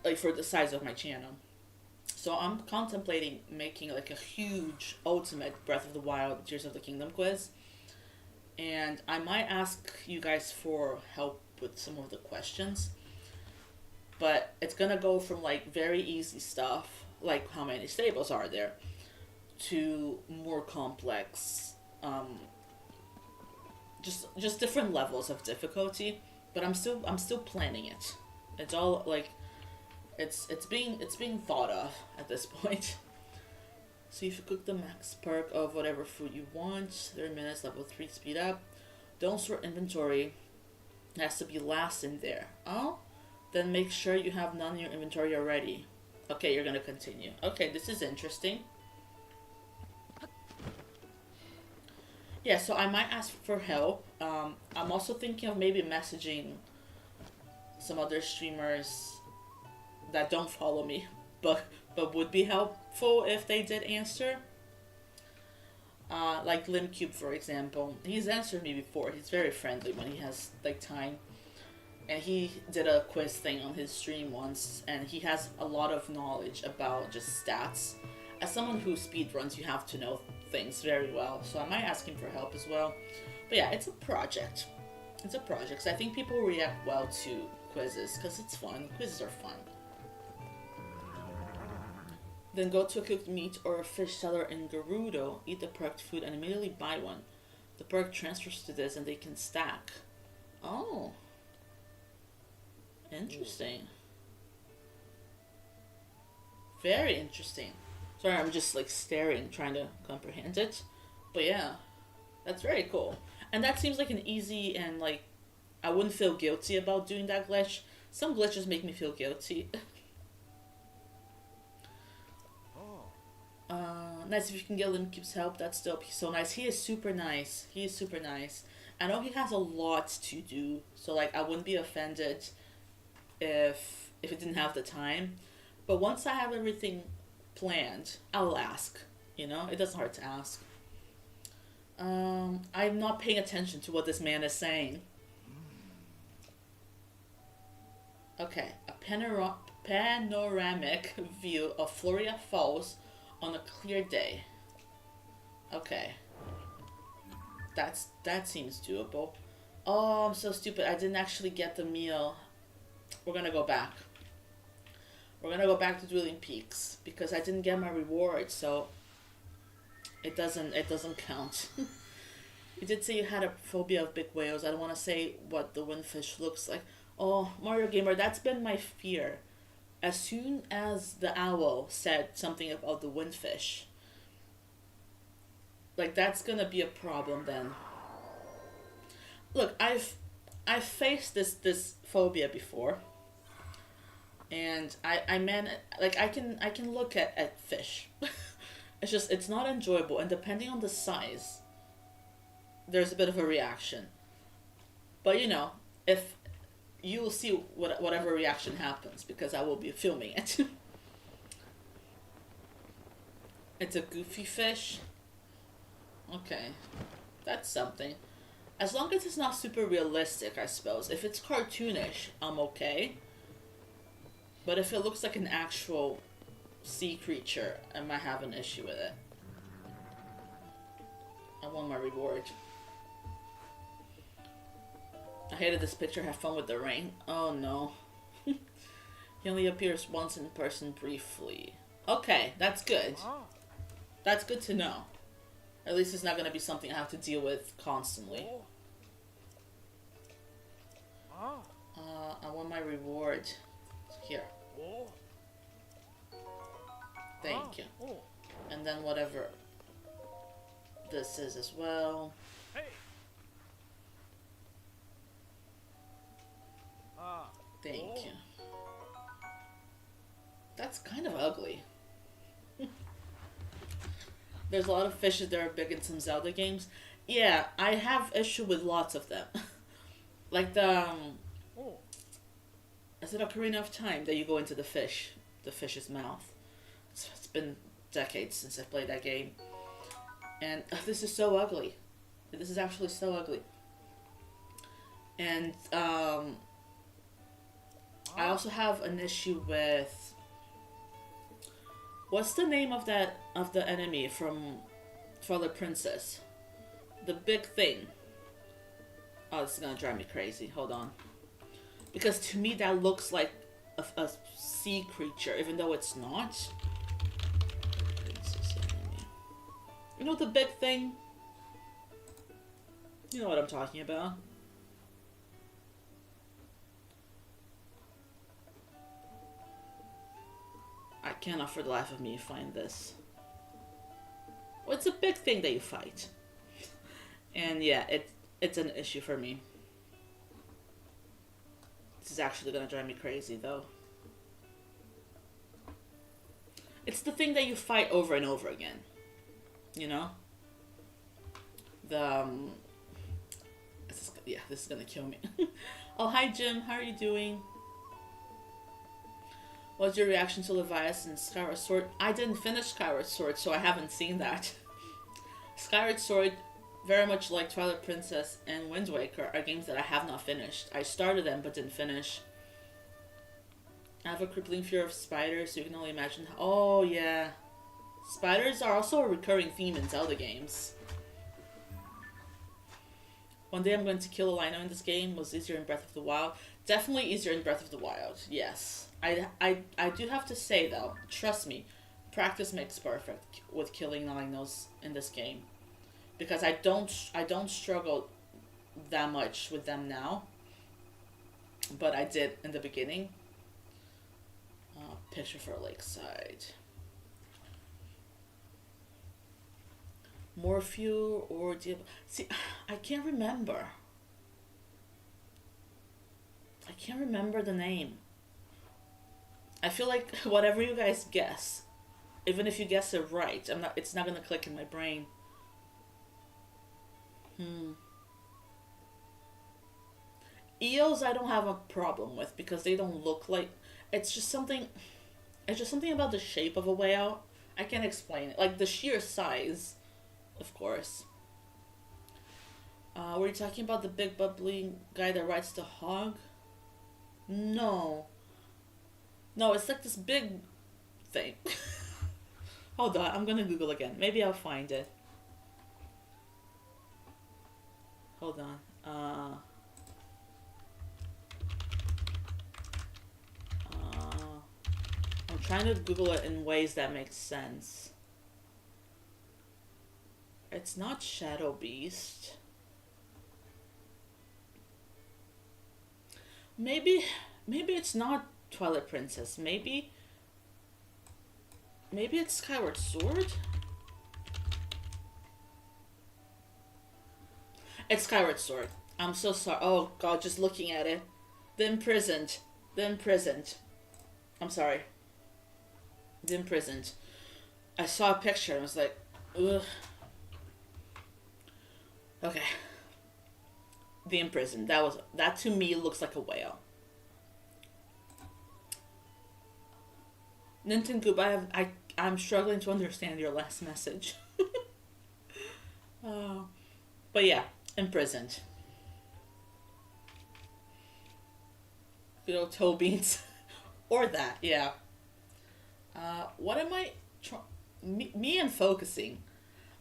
S1: like for the size of my channel. So I'm contemplating making like a huge ultimate Breath of the Wild Tears of the Kingdom quiz, and I might ask you guys for help with some of the questions. But it's gonna go from like very easy stuff, like how many stables are there, to more complex, just different levels of difficulty. But I'm still planning it. It's all like it's being thought of at this point. So if you cook the max perk of whatever food you want, 30 minutes, level 3 speed up. Don't sort inventory. It has to be last in there. Oh? Then make sure you have none in your inventory already. Okay, you're gonna continue. Okay, this is interesting. Yeah, so I might ask for help. I'm also thinking of maybe messaging some other streamers that don't follow me, but would be helpful if they did answer. Like Limcube, for example. He's answered me before. He's very friendly when he has like time. And he did a quiz thing on his stream once, and he has a lot of knowledge about just stats. As someone who speedruns, you have to know things very well, so I might ask him for help as well. But yeah, it's a project. It's a project, because I think people react well to quizzes, because it's fun. Quizzes are fun. Then go to a cooked meat or a fish seller in Gerudo, eat the perked food, and immediately buy one. The perk transfers to this, and they can stack. Oh. Interesting. Very interesting. Sorry, I'm just like staring, trying to comprehend it. But yeah, that's very cool. And that seems like an easy and like, I wouldn't feel guilty about doing that glitch. Some glitches make me feel guilty. Nice if you can get Limcube's help, that's still so nice. He is super nice. He is super nice. I know he has a lot to do, so like I wouldn't be offended if it didn't have the time. But once I have everything planned, I'll ask. You know, it doesn't hurt to ask. I'm not paying attention to what this man is saying. Okay, a panoramic view of Floria Falls on a clear day. Okay. That seems doable. Oh, I'm so stupid. I didn't actually get the meal. We're gonna go back. We're gonna go back to Dueling Peaks because I didn't get my reward, so it doesn't count. You did say you had a phobia of big whales. I don't want to say what the windfish looks like. Oh, Mario Gamer, that's been my fear. As soon as the owl said something about the windfish, like that's gonna be a problem then. Look, I've faced this phobia before, and I can look at fish. It's not enjoyable, and depending on the size, there's a bit of a reaction. But you know, if you will see whatever reaction happens because I will be filming it. It's a goofy fish. Okay, that's something. As long as it's not super realistic, I suppose. If it's cartoonish, I'm okay. But if it looks like an actual sea creature, I might have an issue with it. I want my reward. I hated this picture. Have fun with the rain. Oh no. He only appears once in person briefly. Okay, that's good. That's good to know. At least it's not going to be something I have to deal with constantly.
S2: Oh. Ah.
S1: I want my reward. Here.
S2: Oh.
S1: Thank you.
S2: Oh.
S1: And then whatever this is as well.
S2: Hey. Ah.
S1: Thank
S2: Oh.
S1: you. That's kind of ugly. There's a lot of fishes that are big in some Zelda games. Yeah, I have issue with lots of them. Like
S2: Oh.
S1: is it Ocarina of Time that you go into the fish's mouth? It's been decades since I played that game. And this is so ugly. This is actually so ugly. And I also have an issue with what's the name of the enemy from Twilight Princess? The big thing. Oh, this is gonna drive me crazy. Hold on. Because to me that looks like a sea creature, even though it's not. Princess enemy. You know the big thing? You know what I'm talking about. I cannot for the life of me find this. Well, it's a big thing that you fight. And yeah, it's an issue for me. This is actually gonna drive me crazy though. It's the thing that you fight over and over again. You know? This is gonna kill me. Oh, hi Jim, how are you doing? What's your reaction to Levias and Skyward Sword? I didn't finish Skyward Sword, so I haven't seen that. Skyward Sword, very much like Twilight Princess and Wind Waker, are games that I have not finished. I started them but didn't finish. I have a crippling fear of spiders, so you can only imagine how... Oh, yeah. Spiders are also a recurring theme in Zelda games. One day I'm going to kill a Lino in this game was easier in Breath of the Wild. Definitely easier in Breath of the Wild, yes. I do have to say though, trust me, practice makes perfect with killing Linos in this game. Because I don't struggle that much with them now. But I did in the beginning. Picture for Lakeside. Morphew or Diablo. See, I can't remember. I can't remember the name. I feel like whatever you guys guess, even if you guess it right, it's not gonna click in my brain. Eels I don't have a problem with because they don't look like it's just something about the shape of a whale. I can't explain it. Like the sheer size, of course. Were you talking about the big bubbly guy that rides the hog? No. No, it's like this big thing. Hold on, I'm gonna Google again. Maybe I'll find it. Hold on. I'm trying to Google it in ways that make sense. It's not Shadow Beast. Maybe it's not Twilight Princess. Maybe it's Skyward Sword? It's Skyward Sword. I'm so sorry. Oh god, just looking at it. The Imprisoned. I'm sorry. The Imprisoned. I saw a picture and I was like, ugh. Okay. The Imprisoned. That to me looks like a whale. Nintengoop, I'm struggling to understand your last message. But yeah, Imprisoned. You know, toe beans. Or that, yeah. What am I... me and focusing.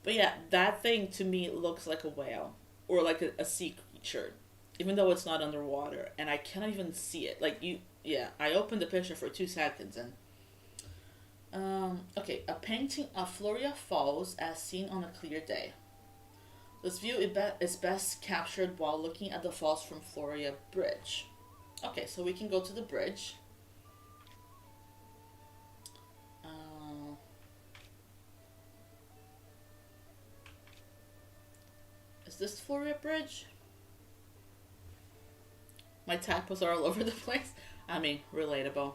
S1: But yeah, that thing to me looks like a whale. Or like a sea creature. Even though it's not underwater. And I cannot even see it. Like, I opened the picture for 2 seconds and... Okay, a painting of Floria Falls as seen on a clear day. This view is best captured while looking at the falls from Floria Bridge. Okay, so we can go to the bridge. Is this Floria Bridge? My typos are all over the place. I mean, relatable.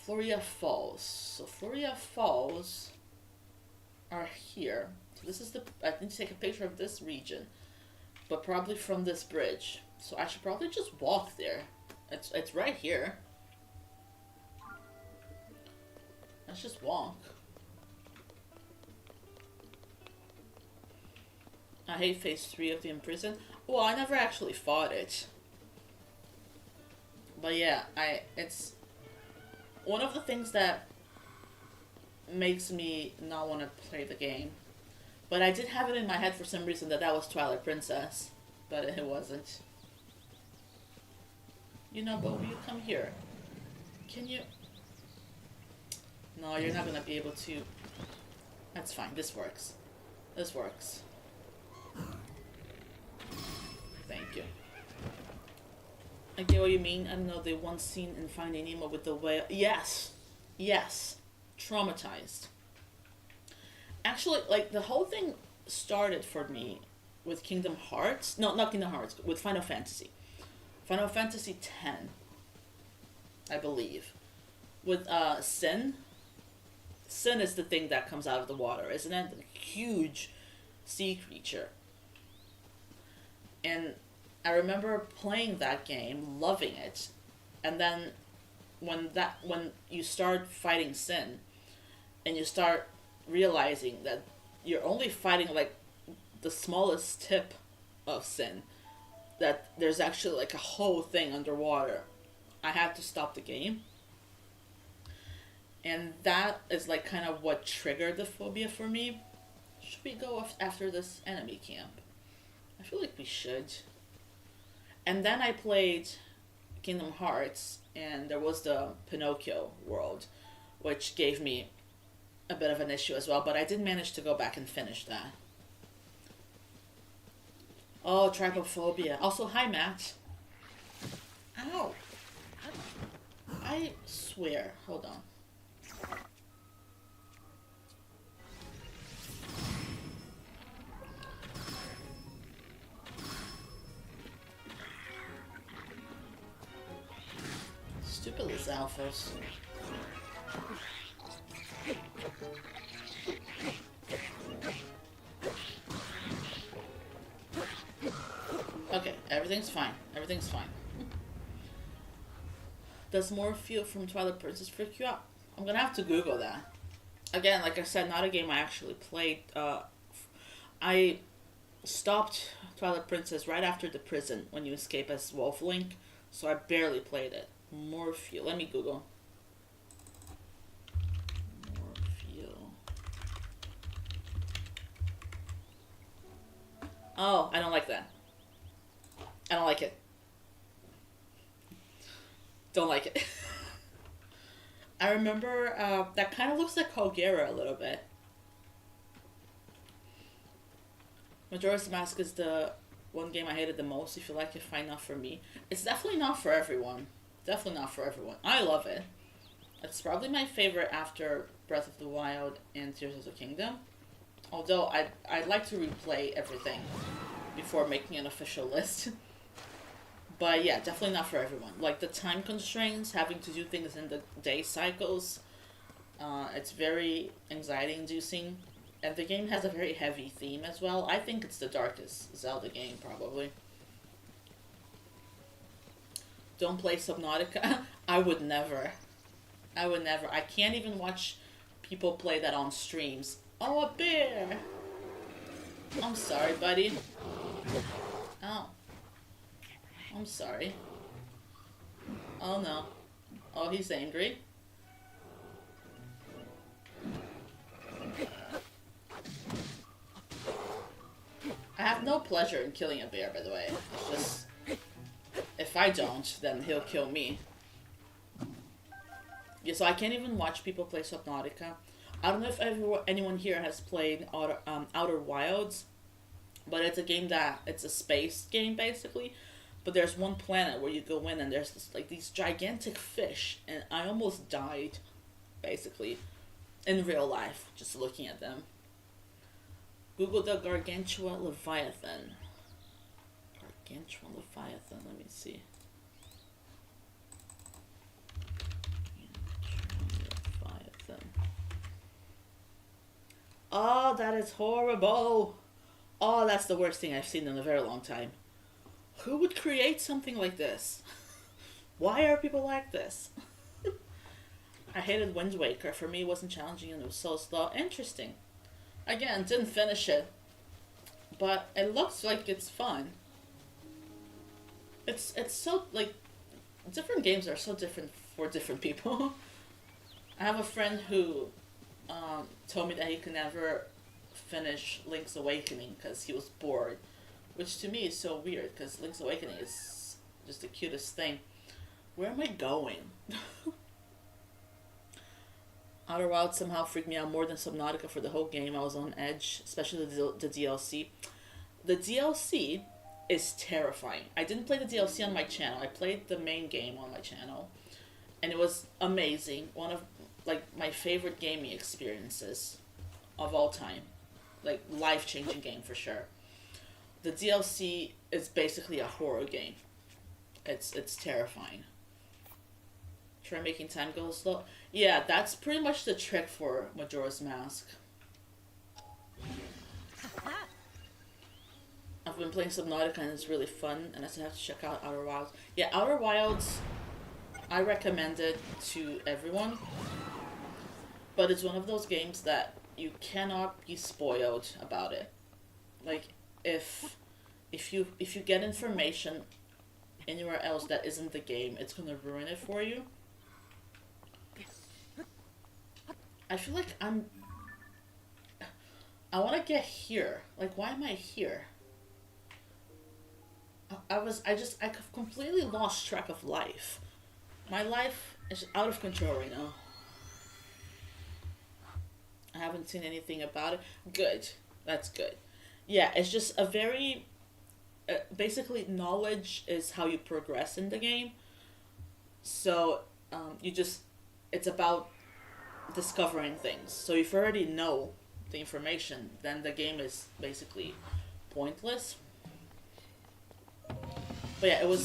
S1: Floria Falls. So Floria Falls are here. So this is I need to take a picture of this region, but probably from this bridge. So I should probably just walk there. It's right here. Let's just walk. I hate phase 3 of the Imprison. Well, I never actually fought it. But yeah, it's one of the things that makes me not want to play the game. But I did have it in my head for some reason that was Twilight Princess. But it wasn't. You know, but will you come here? Can you? No, you're not gonna be able to. That's fine, this works. This works. Thank you. I get what you mean. I know the one scene in Finding Nemo with the whale. Yes. Yes. Traumatized. Actually, like, the whole thing started for me with Kingdom Hearts. No, not Kingdom Hearts. With Final Fantasy. Final Fantasy X, I believe. With Sin. Sin is the thing that comes out of the water, isn't it? The huge sea creature. And I remember playing that game, loving it, and then when you start fighting Sin, and you start realizing that you're only fighting like the smallest tip of Sin, that there's actually like a whole thing underwater, I had to stop the game. And that is like kind of what triggered the phobia for me. Should we go after this enemy camp? I feel like we should. And then I played Kingdom Hearts, and there was the Pinocchio world, which gave me a bit of an issue as well, but I did manage to go back and finish that. Oh, trypophobia. Also, hi, Matt. Ow. I swear. Hold on. Stupid Lizalfos. Okay, everything's fine. Everything's fine. Does Morpheus from Twilight Princess freak you out? I'm gonna have to Google that. Again, like I said, not a game I actually played. I stopped Twilight Princess right after the prison when you escape as Wolf Link, so I barely played it. Morpheus. Let me Google. Morpheus. Oh, I don't like that. I don't like it. Don't like it. I remember that kind of looks like Kogera a little bit. Majora's Mask is the one game I hated the most. If you like it, fine, not for me. It's definitely not for everyone. Definitely not for everyone. I love it. It's probably my favorite after Breath of the Wild and Tears of the Kingdom. Although I'd like to replay everything before making an official list. But yeah, definitely not for everyone. Like the time constraints, having to do things in the day cycles, it's very anxiety inducing. And the game has a very heavy theme as well. I think it's the darkest Zelda game, probably. Don't play Subnautica. I would never. I would never. I can't even watch people play that on streams. Oh, a bear! I'm sorry, buddy. Oh. I'm sorry. Oh no. Oh, he's angry. I have no pleasure in killing a bear, by the way. It's just... if I don't, then he'll kill me. Yeah, so I can't even watch people play Subnautica. I don't know if anyone here has played Outer Wilds, but it's a game that it's a space game basically. But there's one planet where you go in and there's this, like these gigantic fish, and I almost died, basically, in real life just looking at them. Google the Gargantua Leviathan. Gargantua Leviathan. Let me see. Leviathan. Oh, that is horrible. Oh, that's the worst thing I've seen in a very long time. Who would create something like this? Why are people like this? I hated Wind Waker. For me, it wasn't challenging and it was so slow. Interesting. Again, didn't finish it, but it looks like it's fun. It's so like different games are so different for different people. I have a friend who told me that he could never finish Link's Awakening because he was bored, which to me is so weird because Link's Awakening is just the cutest thing. Where am I going? Outer Wilds somehow freaked me out more than Subnautica for the whole game. I was on edge, especially the DLC. The DLC is terrifying. I didn't play the DLC on my channel. I played the main game on my channel, and it was amazing. One of like my favorite gaming experiences of all time, like life-changing game for sure. The DLC is basically a horror game. It's terrifying. Try making time go slow. Yeah, that's pretty much the trick for Majora's Mask. I've been playing Subnautica and it's really fun, and I still have to check out Outer Wilds. Yeah, Outer Wilds, I recommend it to everyone, but it's one of those games that you cannot be spoiled about it. Like, if you get information anywhere else that isn't the game, it's gonna ruin it for you. I feel like I want to get here. Like, why am I here? I completely lost track of life. My life is out of control right now. I haven't seen anything about it. Good. That's good. Yeah, it's just a very... basically, knowledge is how you progress in the game. So, it's about discovering things. So if you already know the information, then the game is basically pointless. But yeah,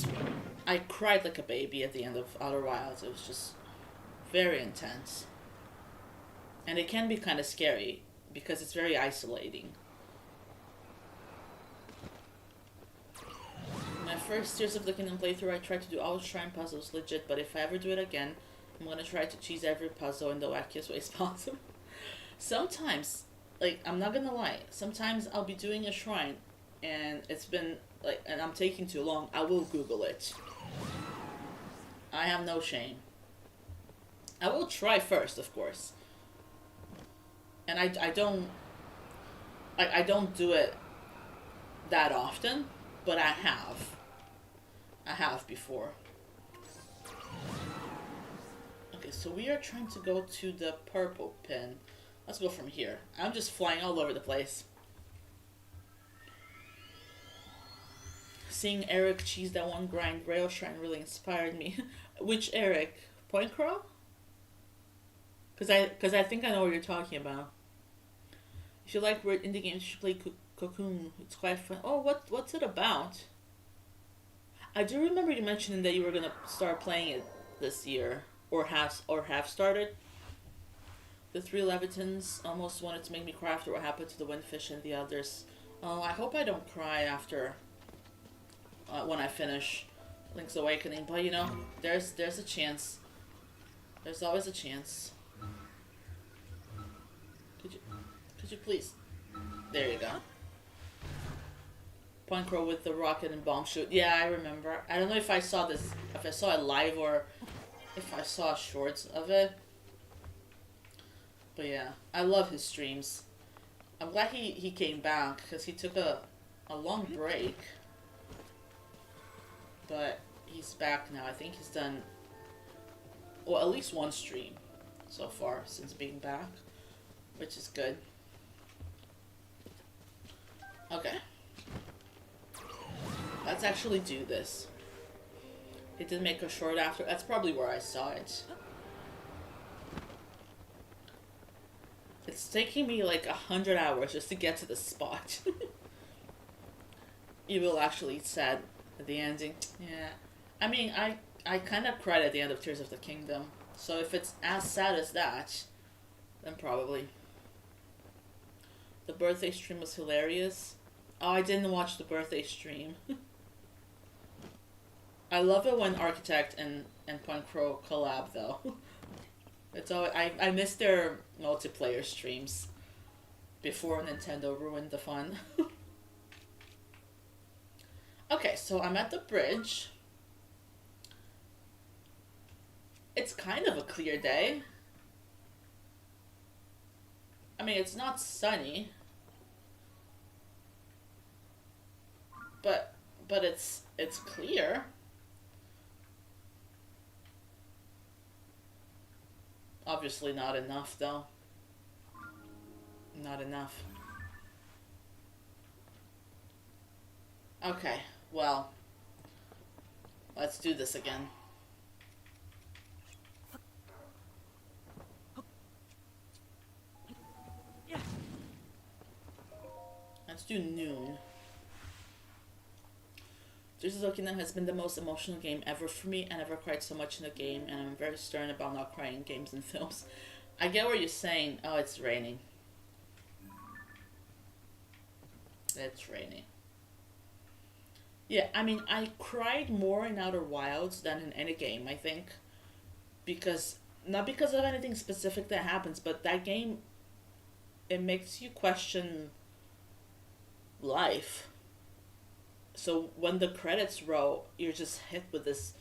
S1: I cried like a baby at the end of Outer Wilds. It was just very intense. And it can be kind of scary because it's very isolating. My first Tears of the Kingdom playthrough, I tried to do all shrine puzzles legit, but if I ever do it again, I'm gonna try to cheese every puzzle in the wackiest ways possible. Sometimes, like, I'm not gonna lie, sometimes I'll be doing a shrine and it's been, like, and I'm taking too long, I will Google it. I have no shame. I will try first, of course. And I don't do it that often, but I have. I have before. Okay, so we are trying to go to the purple pin. Let's go from here. I'm just flying all over the place. Seeing Eric cheese that one grind rail shrine really inspired me. Which Eric? Point Crow? Cause I think I know what you're talking about. If you like weird indie games, you should play Cocoon. It's quite fun. Oh, what's it about? I do remember you mentioning that you were gonna start playing it this year, or have started. The three Levitans almost wanted to make me cry after what happened to the Windfish and the others. Oh, I hope I don't cry after when I finish Link's Awakening. But you know, there's a chance. There's always a chance. Could you please? There you go. Point Crow with the rocket and bomb shoot. Yeah, I remember. I don't know if I saw this, if I saw it live or if I saw shorts of it. But yeah, I love his streams. I'm glad he came back because he took a long break. But he's back now. I think he's done Well, at least one stream so far since being back, which is good. Okay. Let's actually do this. It did make a short after. That's probably where I saw it. It's taking me like 100 hours just to get to the spot. Evil actually said at the ending. Yeah. I mean, I kind of cried at the end of Tears of the Kingdom. So if it's as sad as that, then probably. The birthday stream was hilarious. Oh, I didn't watch the birthday stream. I love it when Architect and Point Crow collab though. It's always, I miss their multiplayer streams before Nintendo ruined the fun. Okay, so I'm at the bridge. It's kind of a clear day. I mean, it's not sunny. But it's clear. Obviously not enough though. Not enough. Okay, well, let's do this again. Let's do noon. Tears of the Kingdom has been the most emotional game ever for me. I never cried so much in a game, and I'm very stern about not crying in games and films. I get what you're saying. Oh, it's raining. It's raining. Yeah, I mean, I cried more in Outer Wilds than in any game, I think. Because, not because of anything specific that happens, but that game, it makes you question life. So when the credits roll, you're just hit with this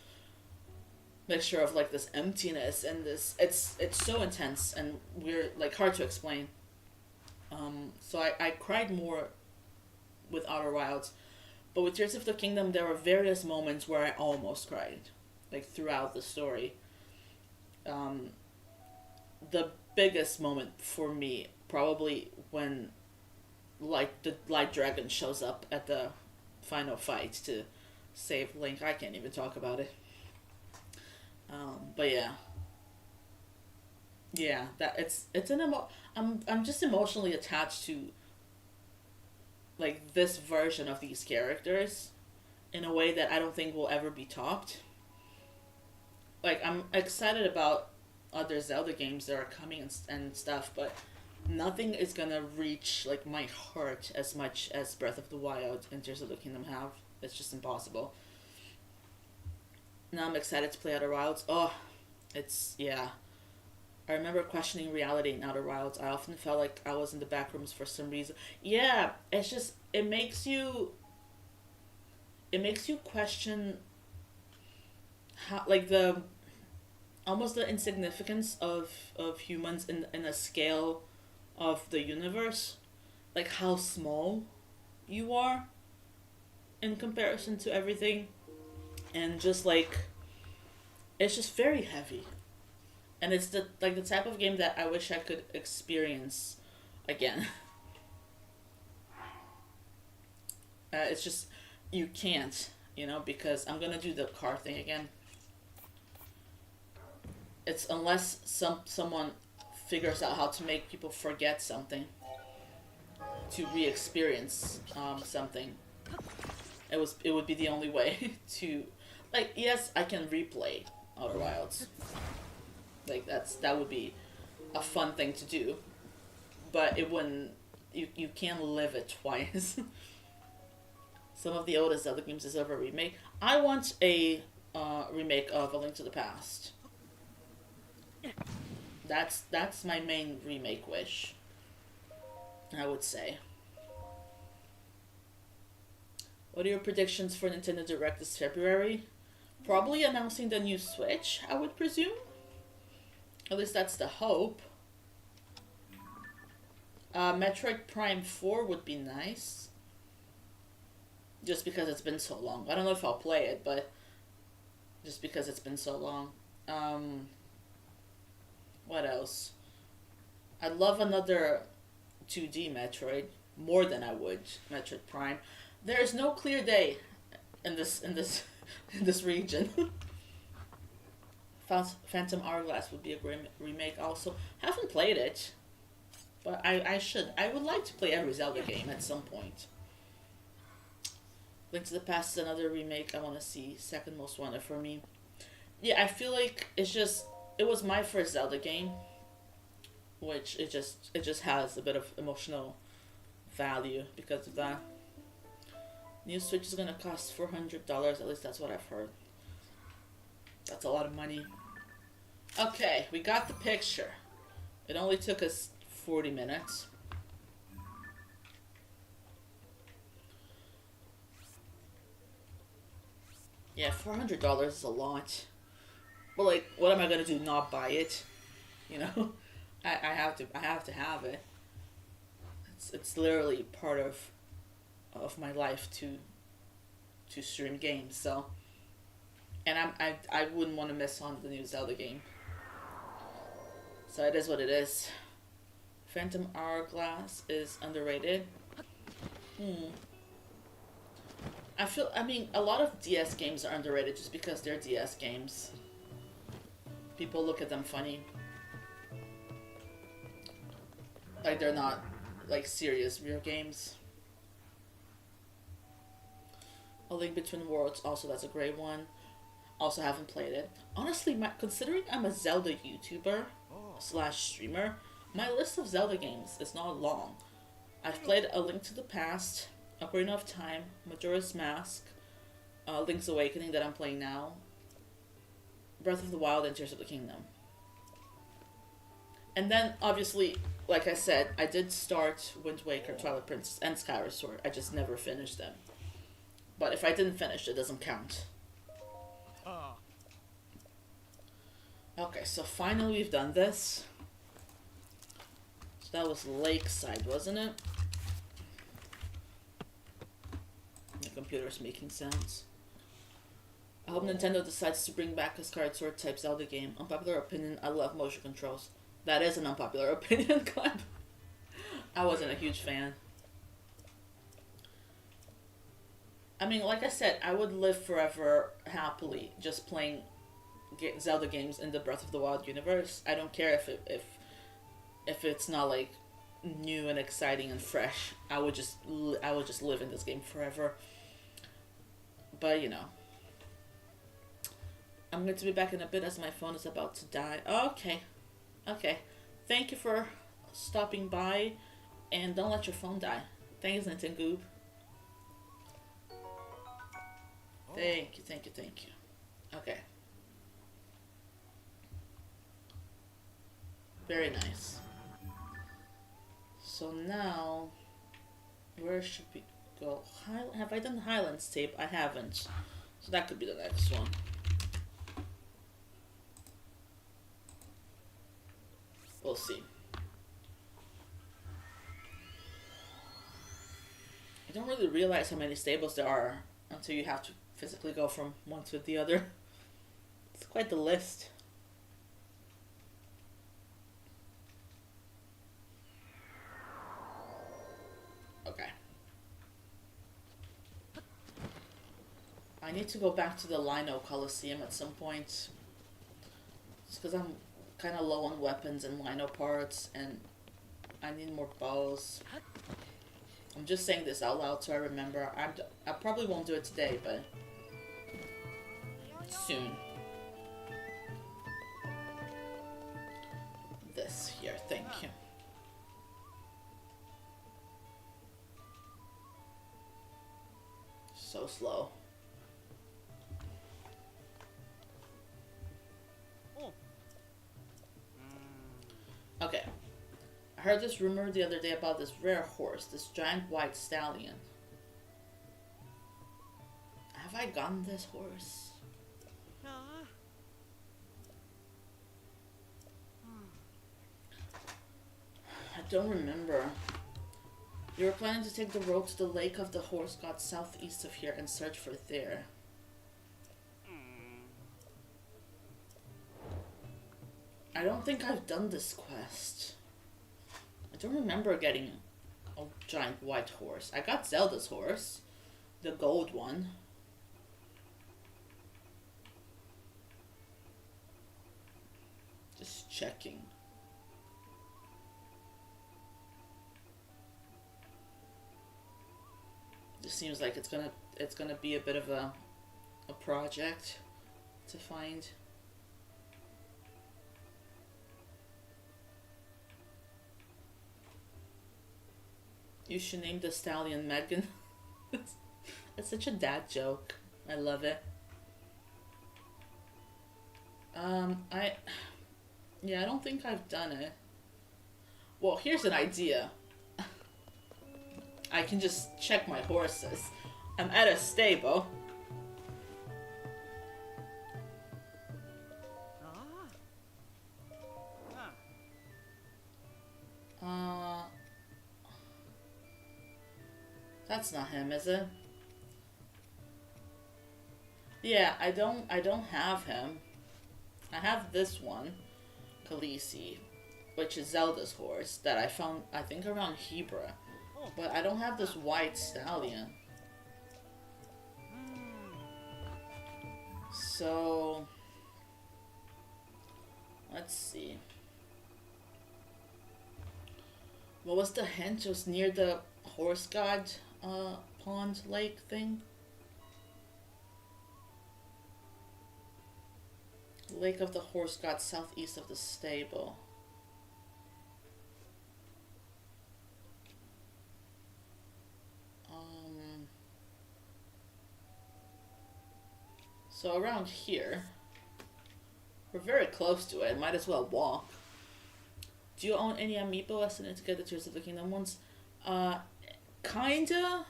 S1: mixture of like this emptiness and this, it's so intense and weird, like hard to explain. So I cried more with Outer Wilds. But with Tears of the Kingdom, there were various moments where I almost cried, like throughout the story. The biggest moment for me, probably when the Light Dragon shows up at the final fight to save Link. I can't even talk about it. But yeah, that it's an I'm just emotionally attached to like this version of these characters in a way that I don't think will ever be topped. Like I'm excited about other Zelda games that are coming and stuff, but nothing is gonna reach like my heart as much as Breath of the Wild and Tears of the Kingdom have. It's just impossible. Now I'm excited to play Outer Wilds. Oh, it's yeah. I remember questioning reality in Outer Wilds. I often felt like I was in the back rooms for some reason. Yeah, it's just it makes you question how like the almost the insignificance of humans in a scale of the universe, like how small you are in comparison to everything, and just like it's just very heavy, and it's the type of game that I wish I could experience again. It's just you can't, because I'm gonna do the car thing again. It's unless someone figures out how to make people forget something to re-experience something. It would be the only way to, like, yes, I can replay Outer Wilds. Like that would be a fun thing to do, but it wouldn't. You can't live it twice. Some of the oldest Zelda games deserve a remake. I want a remake of A Link to the Past. That's my main remake wish, I would say. What are your predictions for Nintendo Direct this February? Probably announcing the new Switch, I would presume. At least that's the hope. Metroid Prime 4 would be nice. Just because it's been so long. I don't know if I'll play it, but just because it's been so long. What else? I'd love another 2D Metroid more than I would Metroid Prime. There is no clear day in this in this region. Phantom Hourglass would be a great remake. Also, haven't played it, but I should. I would like to play every Zelda game at some point. Link to the Past is another remake I want to see. Second most wanted for me. Yeah, I feel like it was my first Zelda game, which it just has a bit of emotional value because of that. New Switch is gonna cost $400. At least that's what I've heard. That's a lot of money. Okay, we got the picture. It only took us 40 minutes. Yeah, $400 is a lot. But like, what am I gonna do? Not buy it? You know, I have to have it. It's literally part of my life to stream games. So, and I wouldn't want to miss on the new Zelda game. So it is what it is. Phantom Hourglass is underrated. I mean, a lot of DS games are underrated just because they're DS games. People look at them funny. Like they're not, like, serious real games. A Link Between Worlds, also that's a great one. Also haven't played it. Honestly, considering I'm a Zelda YouTuber slash streamer, my list of Zelda games is not long. I've played A Link to the Past, Ocarina of Time, Majora's Mask, Link's Awakening that I'm playing now, Breath of the Wild, and Tears of the Kingdom. And then, obviously, like I said, I did start Wind Waker, Twilight Princess, and Skyward Sword. I just never finished them. But if I didn't finish, it doesn't count. Okay, so finally we've done this. So that was Lakeside, wasn't it? The computer's making sounds. I hope Nintendo decides to bring back a Skyward Sword type Zelda game. Unpopular opinion, I love motion controls. That is an unpopular opinion, Clem. I wasn't a huge fan. I mean, like I said, I would live forever happily just playing Zelda games in the Breath of the Wild universe. I don't care if it's not like new and exciting and fresh. I would just live in this game forever. But you know, I'm going to be back in a bit as my phone is about to die. Okay. Thank you for stopping by, and don't let your phone die. Thanks, Nintendo. Thank you. Okay. Very nice. So now, where should we go? Have I done Highlands tape? I haven't. So that could be the next one. We'll see. You don't really realize how many stables there are until you have to physically go from one to the other. It's quite the list. Okay. I need to go back to the Lino Coliseum at some point. Just because I'm kind of low on weapons and Lino parts, and I need more bows. I'm just saying this out loud so I remember. I probably won't do it today, but soon. This here, thank you. So slow. Okay. I heard this rumor the other day about this rare horse, this giant white stallion. Have I gotten this horse? I don't remember. You were planning to take the road to the Lake of the Horse God southeast of here and search for it there. I don't think I've done this quest. I don't remember getting a giant white horse. I got Zelda's horse, the gold one. Just checking. This seems like it's gonna be a bit of a project to find. You should name the stallion Megan. It's such a dad joke. I love it. I don't think I've done it. Well, here's an idea. I can just check my horses. I'm at a stable. That's not him, is it? Yeah, I don't have him. I have this one, Khaleesi, which is Zelda's horse that I found, I think, around Hebra. But I don't have this white stallion. So let's see. What was the hint? It was near the horse god pond lake thing. Lake of the Horse God, southeast of the stable. So around here, we're very close to it. Might as well walk. Do you own any amiibo? Estimated to get the Tears of the Kingdom ones? Kinda.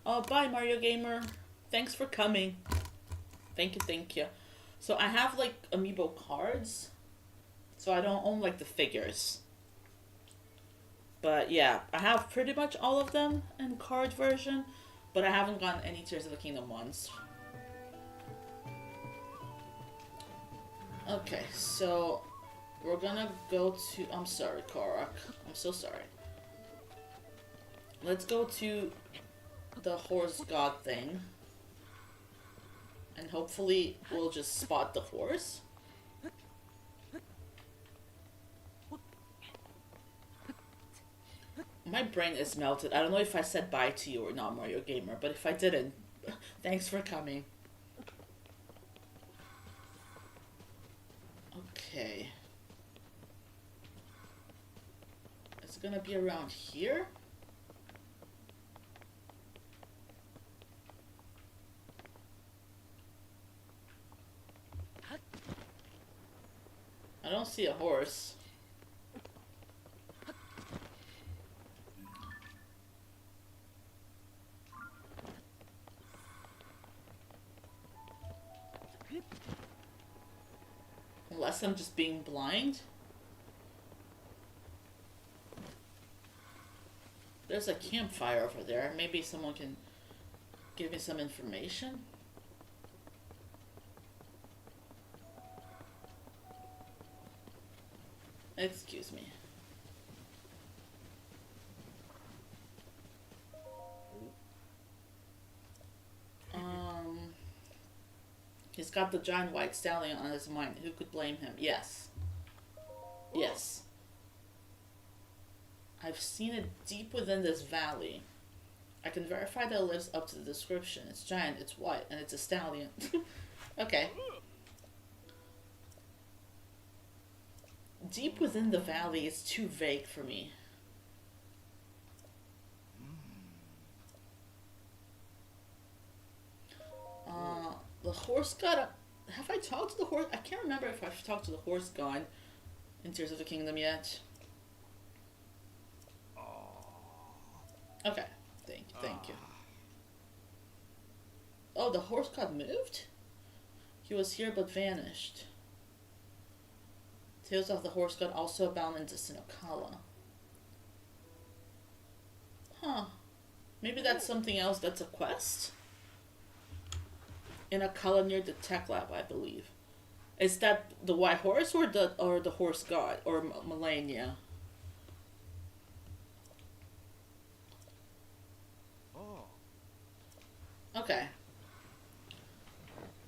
S1: Oh, bye Mario Gamer. Thanks for coming. Thank you. So I have like amiibo cards. So I don't own like the figures. But yeah, I have pretty much all of them in card version. But I haven't gotten any Tears of the Kingdom ones. Okay, so we're gonna go to... I'm sorry, Korok. I'm so sorry. Let's go to the horse god thing. And hopefully we'll just spot the horse. My brain is melted. I don't know if I said bye to you or not, Mario Gamer, but if I didn't, thanks for coming. Okay. It's gonna be around here? I don't see a horse. Unless I'm just being blind. There's a campfire over there. Maybe someone can give me some information. Excuse me. He's got the giant white stallion on his mind. Who could blame him? Yes. Yes. I've seen it deep within this valley. I can verify that it lives up to the description. It's giant, it's white, and it's a stallion. Okay. Deep within the valley is too vague for me. The horse god... Have I talked to the horse? I can't remember if I've talked to the horse god in Tears of the Kingdom yet. Okay. Thank you. Oh, the horse god moved? He was here but vanished. Tales of the Horse God also abound in Sinokala. Huh. Maybe that's something else. That's a quest? In Akala near the tech lab, I believe. Is that the white horse or the horse god or Melania?
S2: Oh.
S1: Okay.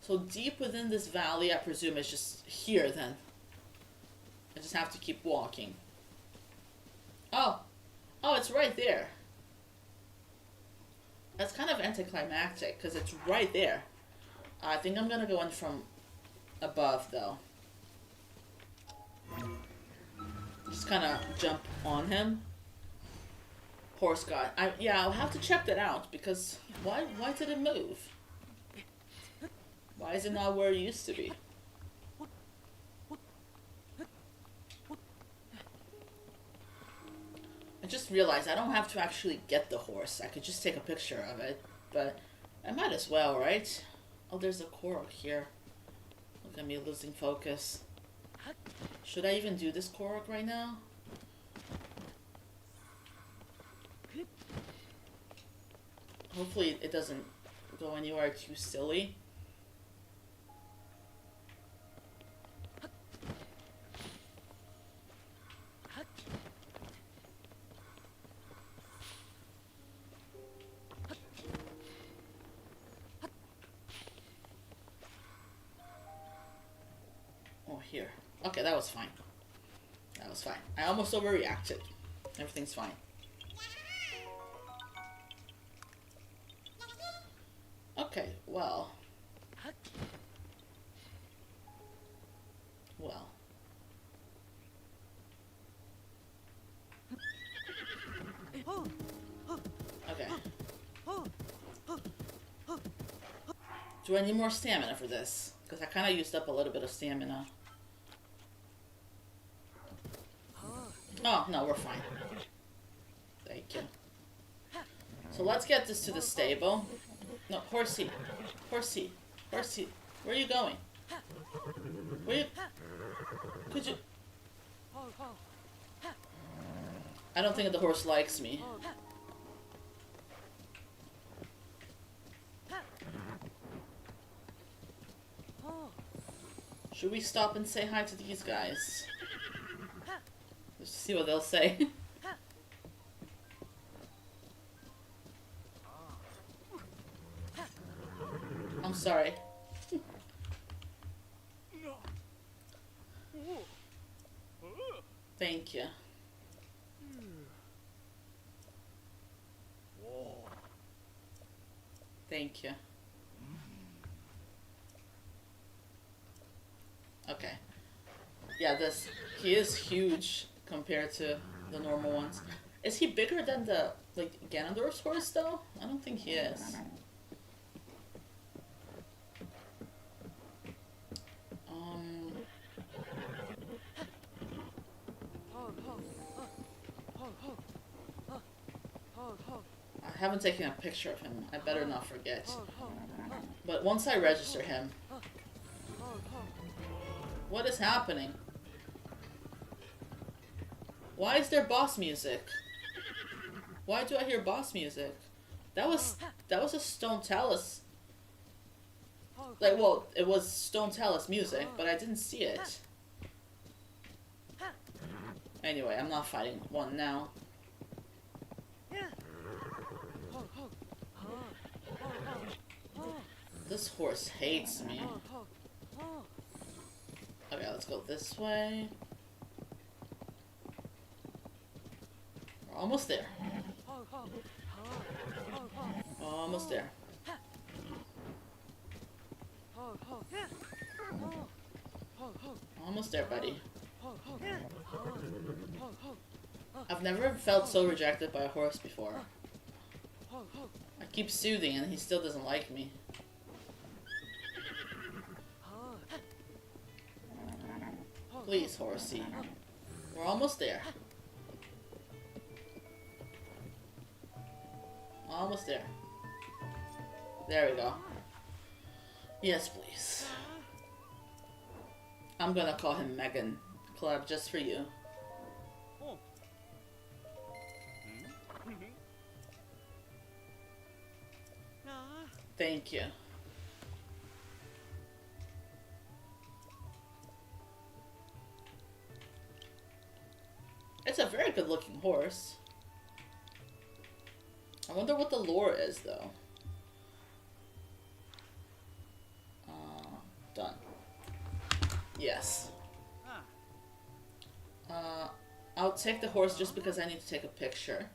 S1: So deep within this valley, I presume it's just here then. I just have to keep walking. Oh. Oh, it's right there. That's kind of anticlimactic because it's right there. I think I'm gonna go in from above though. Just kind of jump on him. Horse god. Yeah, I'll have to check that out because why did it move? Why is it not where it used to be? I just realized I don't have to actually get the horse. I could just take a picture of it, but I might as well, right? Oh, there's a Korok here. Look at me losing focus. Should I even do this Korok right now? Hopefully it doesn't go anywhere too silly. Oh, here. Okay, that was fine. That was fine. I almost overreacted. Everything's fine. Okay, well. Well. Okay. Do I need more stamina for this? Because I kind of used up a little bit of stamina. Oh, no, we're fine. Thank you. So let's get this to the stable. No, horsey. Horsey. Horsey. Where are you going? Where you... Could you... I don't think the horse likes me. Should we stop and say hi to these guys? Just to see what they'll say. I'm sorry. Thank you. Thank you. Okay. Yeah, he is huge compared to the normal ones. Is he bigger than the, like, Ganondorf's horse, though? I don't think he is. I haven't taken a picture of him. I better not forget. But once I register him... What is happening? Why is there boss music? Why do I hear boss music? That was a Stone Talus. Like, well, it was Stone Talus music, but I didn't see it. Anyway, I'm not fighting one now. This horse hates me. Okay, let's go this way. We're almost there. Almost there. Almost there, buddy. I've never felt so rejected by a horse before. I keep soothing and he still doesn't like me. Please, horsey. We're almost there. Almost there. There we go. Yes, please. I'm gonna call him Megan. Club just for you. Thank you. good looking horse. I wonder what the lure is, though. Done. Yes. I'll take the horse just because I need to take a picture.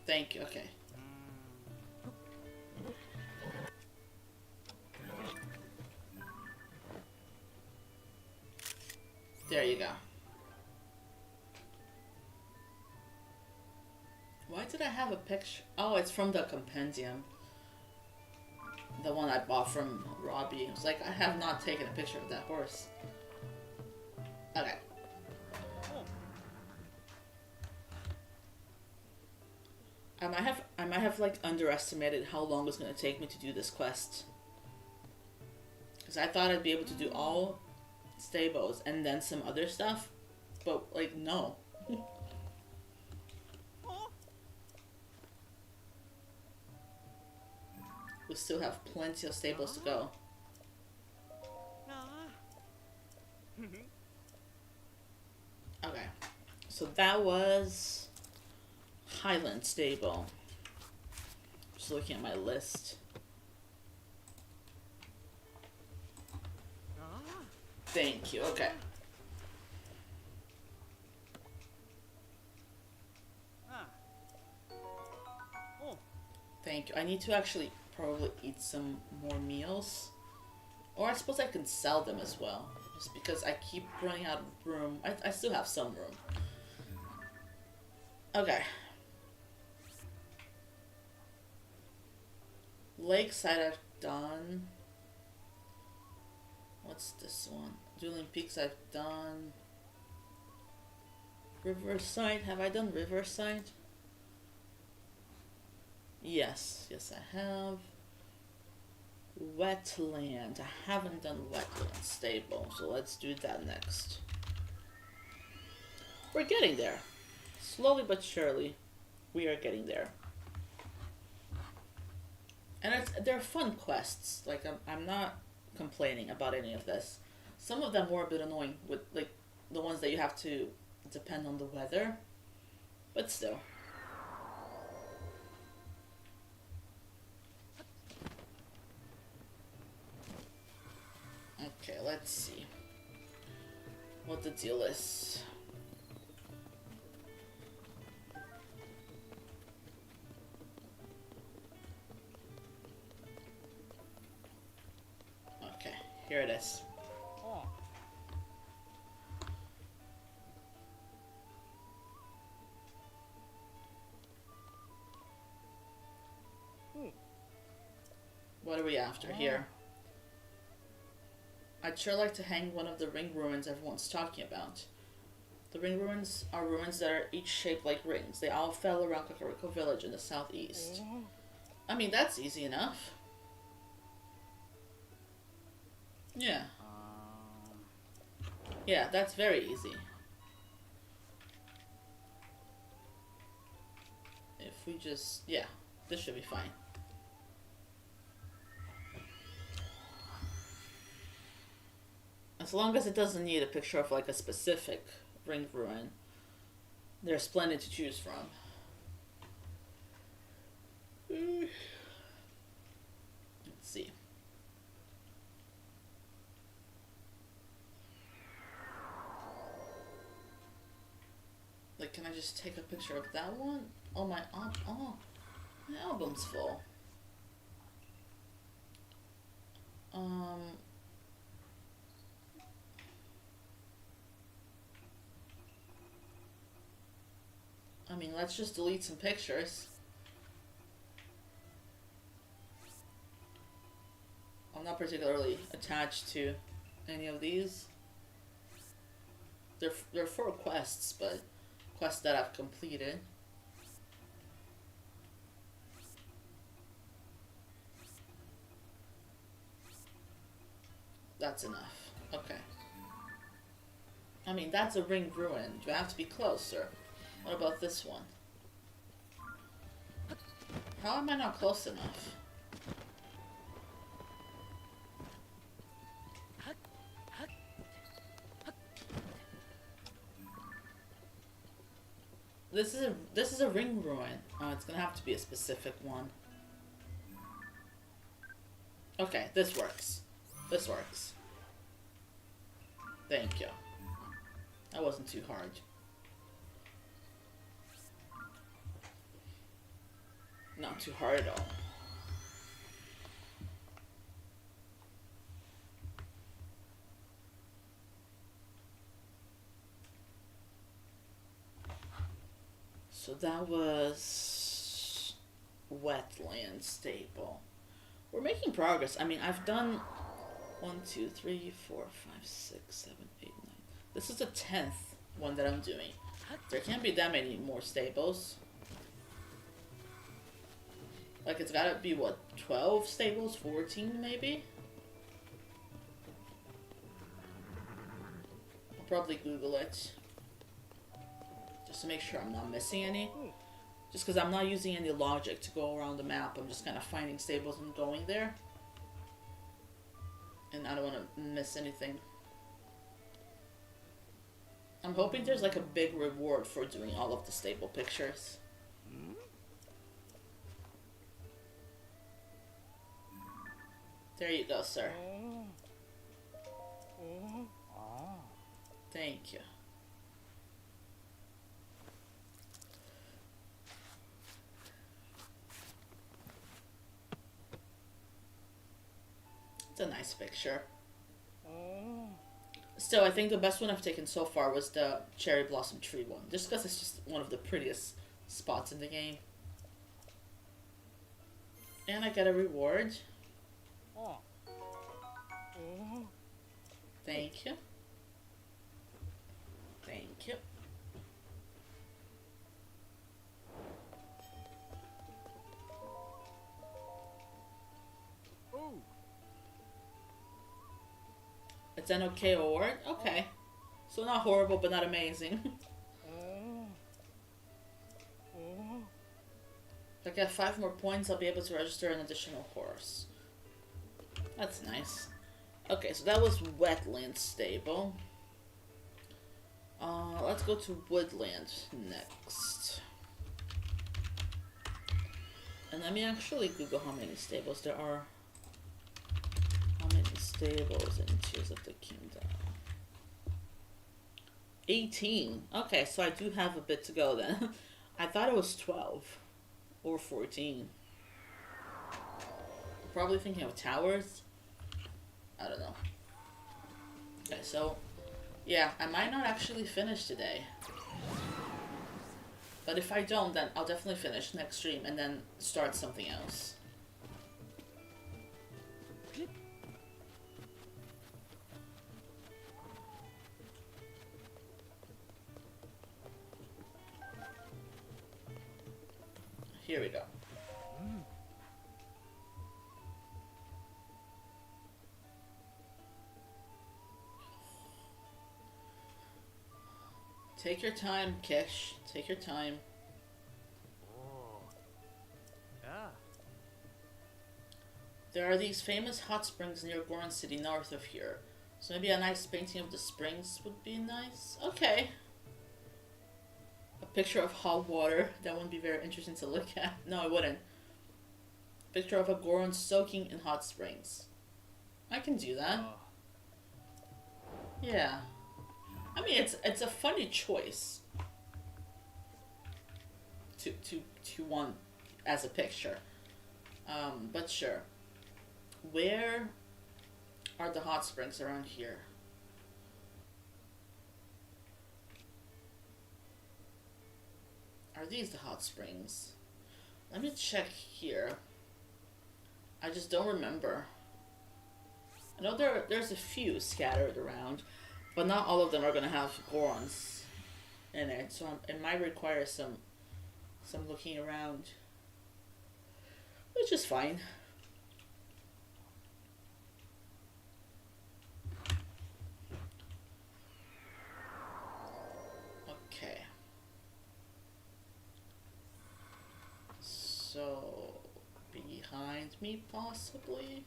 S1: Thank you, okay. There you go. Why did I have a picture? Oh, it's from the compendium. The one I bought from Robbie. It was like, I have not taken a picture of that horse. Okay. I might have like underestimated how long it's gonna take me to do this quest. Because I thought I'd be able to do all stables and then some other stuff, but like no. We still have plenty of stables to go. Okay, so that was Highland Stable. Just looking at my list. Thank you, okay. Thank you. I need to actually probably eat some more meals. Or I suppose I can sell them as well. Just because I keep running out of room. I still have some room. Okay. Lakeside I've done. What's this one? Dueling Peaks I've done. Riverside. Have I done Riverside? Yes. Yes, I have. Wetland. I haven't done Wetland Stable, so let's do that next. We're getting there. Slowly but surely, we are getting there. And they're fun quests. Like, I'm not complaining about any of this. Some of them were a bit annoying with, like, the ones that you have to depend on the weather. But still. Okay, let's see what the deal is. Okay, here it is. What are we after here? I'd sure like to hang one of the ring ruins everyone's talking about. The ring ruins are ruins that are each shaped like rings. They all fell around Kakariko Village in the southeast. I mean, that's easy enough. Yeah. Yeah, that's very easy. If we just... yeah, this should be fine. As long as it doesn't need a picture of like a specific ring ruin, there's plenty to choose from. Let's see. Like, can I just take a picture of that one? Oh, my album's full. I mean, let's just delete some pictures. I'm not particularly attached to any of these. They're 4 quests, but quests that I've completed. That's enough. Okay. I mean, that's a ring ruin. Do I have to be closer? What about this one? How am I not close enough? this is a ring ruin. It's gonna have to be a specific one. Okay, this works. This works. Thank you. That wasn't too hard. Not too hard at all. So that was wetland stable. We're making progress. I mean, I've done 1, 2, 3, 4, 5, 6, 7, 8, 9. This is the 10th one that I'm doing. There can't be that many more stables. Like, it's gotta be, what, 12 stables? 14, maybe? I'll probably Google it. Just to make sure I'm not missing any. Just because I'm not using any logic to go around the map. I'm just kind of finding stables and going there. And I don't want to miss anything. I'm hoping there's like a big reward for doing all of the stable pictures. There you go, sir. Thank you. It's a nice picture. Still, I think the best one I've taken so far was the cherry blossom tree one. Just because it's just one of the prettiest spots in the game. And I get a reward. Thank you. Thank you. It's an okay award? Okay. So not horrible, but not amazing. If I get 5 more points, I'll be able to register an additional horse. That's nice. Okay, so that was wetland stable. Let's go to woodland next. And let me actually Google how many stables there are. How many stables in Tears of the Kingdom? 18. Okay, so I do have a bit to go then. I thought it was 12 or 14. Probably thinking of towers. I don't know. Okay, so yeah, I might not actually finish today. But if I don't, then I'll definitely finish next stream and then start something else. Here we go. Take your time, Kish. Take your time.
S2: Yeah.
S1: There are these famous hot springs near Goron City north of here. So maybe a nice painting of the springs would be nice. Okay. A picture of hot water. That wouldn't be very interesting to look at. No, it wouldn't. Picture of a Goron soaking in hot springs. I can do that. Yeah. I mean, it's a funny choice to want as a picture. But sure. Where are the hot springs around here? Are these the hot springs? Let me check here. I just don't remember. I know there's a few scattered around, but not all of them are gonna have Gorons in it, so it might require some looking around, which is fine. Okay. So behind me, possibly.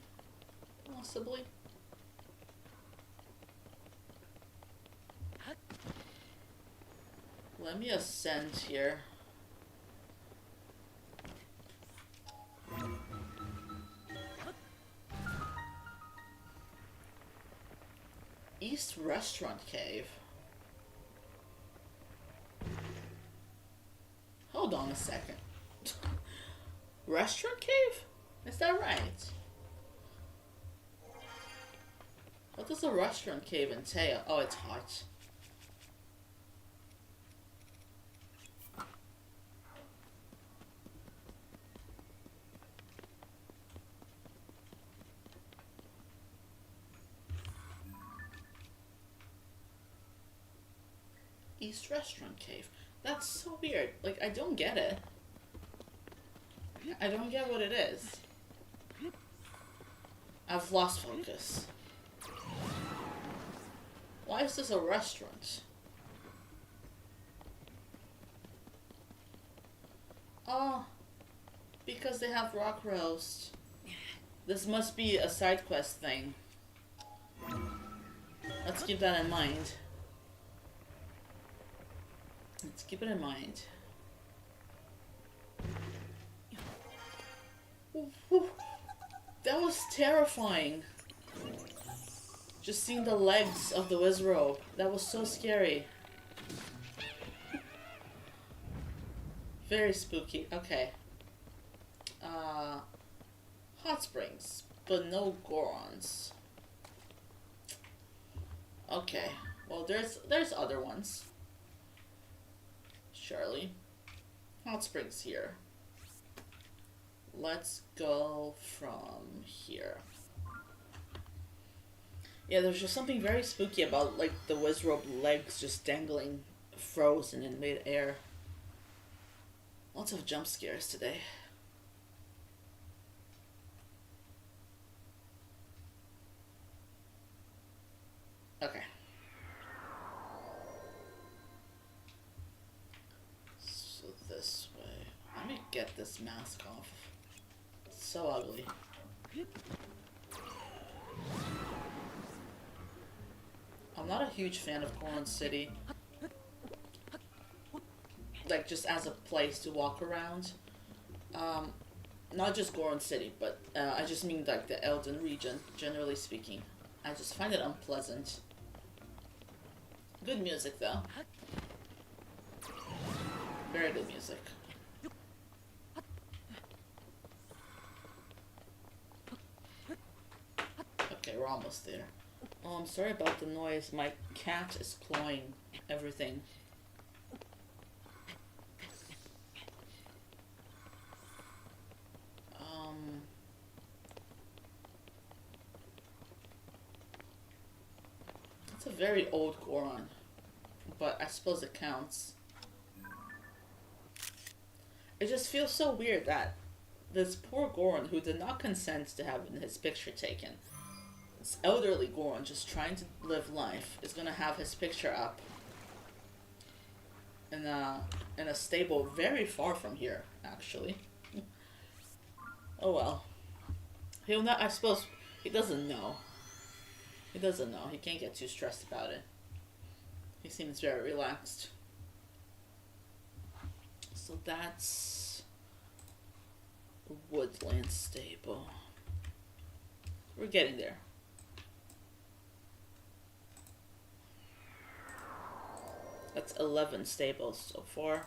S1: Let me ascend here. East Restaurant Cave. Hold on a second. Restaurant Cave? Is that right? What does a restaurant cave entail? Oh, it's hot. East Restaurant Cave. That's so weird. Like, I don't get it. I don't get what it is. I've lost focus. Why is this a restaurant? Oh, because they have rock roast. This must be a side quest thing. Let's keep that in mind. Let's keep it in mind. That was terrifying. Just seeing the legs of the Wizrobe. That was so scary. Very spooky. Okay. Hot springs, but no Gorons. Okay. Well, there's other ones. Surely. Hot springs here. Let's go from here. Yeah, there's just something very spooky about, like, the Wizrobe legs just dangling frozen in mid-air. Lots of jump scares today. Okay. So this way. Let me get this mask off. It's so ugly. I'm not a huge fan of Goron City. Like, just as a place to walk around. Not just Goron City, but I just mean, like, the Elden region, generally speaking. I just find it unpleasant. Good music, though. Very good music. Okay, we're almost there. Oh, I'm sorry about the noise. My cat is clawing everything. It's a very old Goron, but I suppose it counts. It just feels so weird that this poor Goron who did not consent to having his picture taken, this elderly Goron just trying to live life, is gonna have his picture up in a stable very far from here, actually. Oh well. He'll not. I suppose he doesn't know. He doesn't know. He can't get too stressed about it. He seems very relaxed. So that's Woodland Stable. We're getting there. That's 11 stables so far.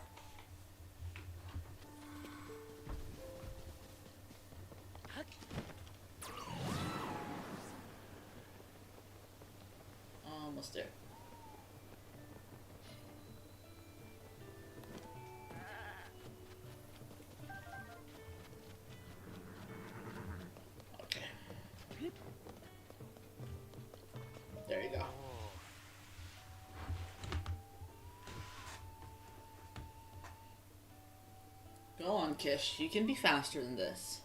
S1: Almost there. Okay. There you go. Go on, Kish. You can be faster than this.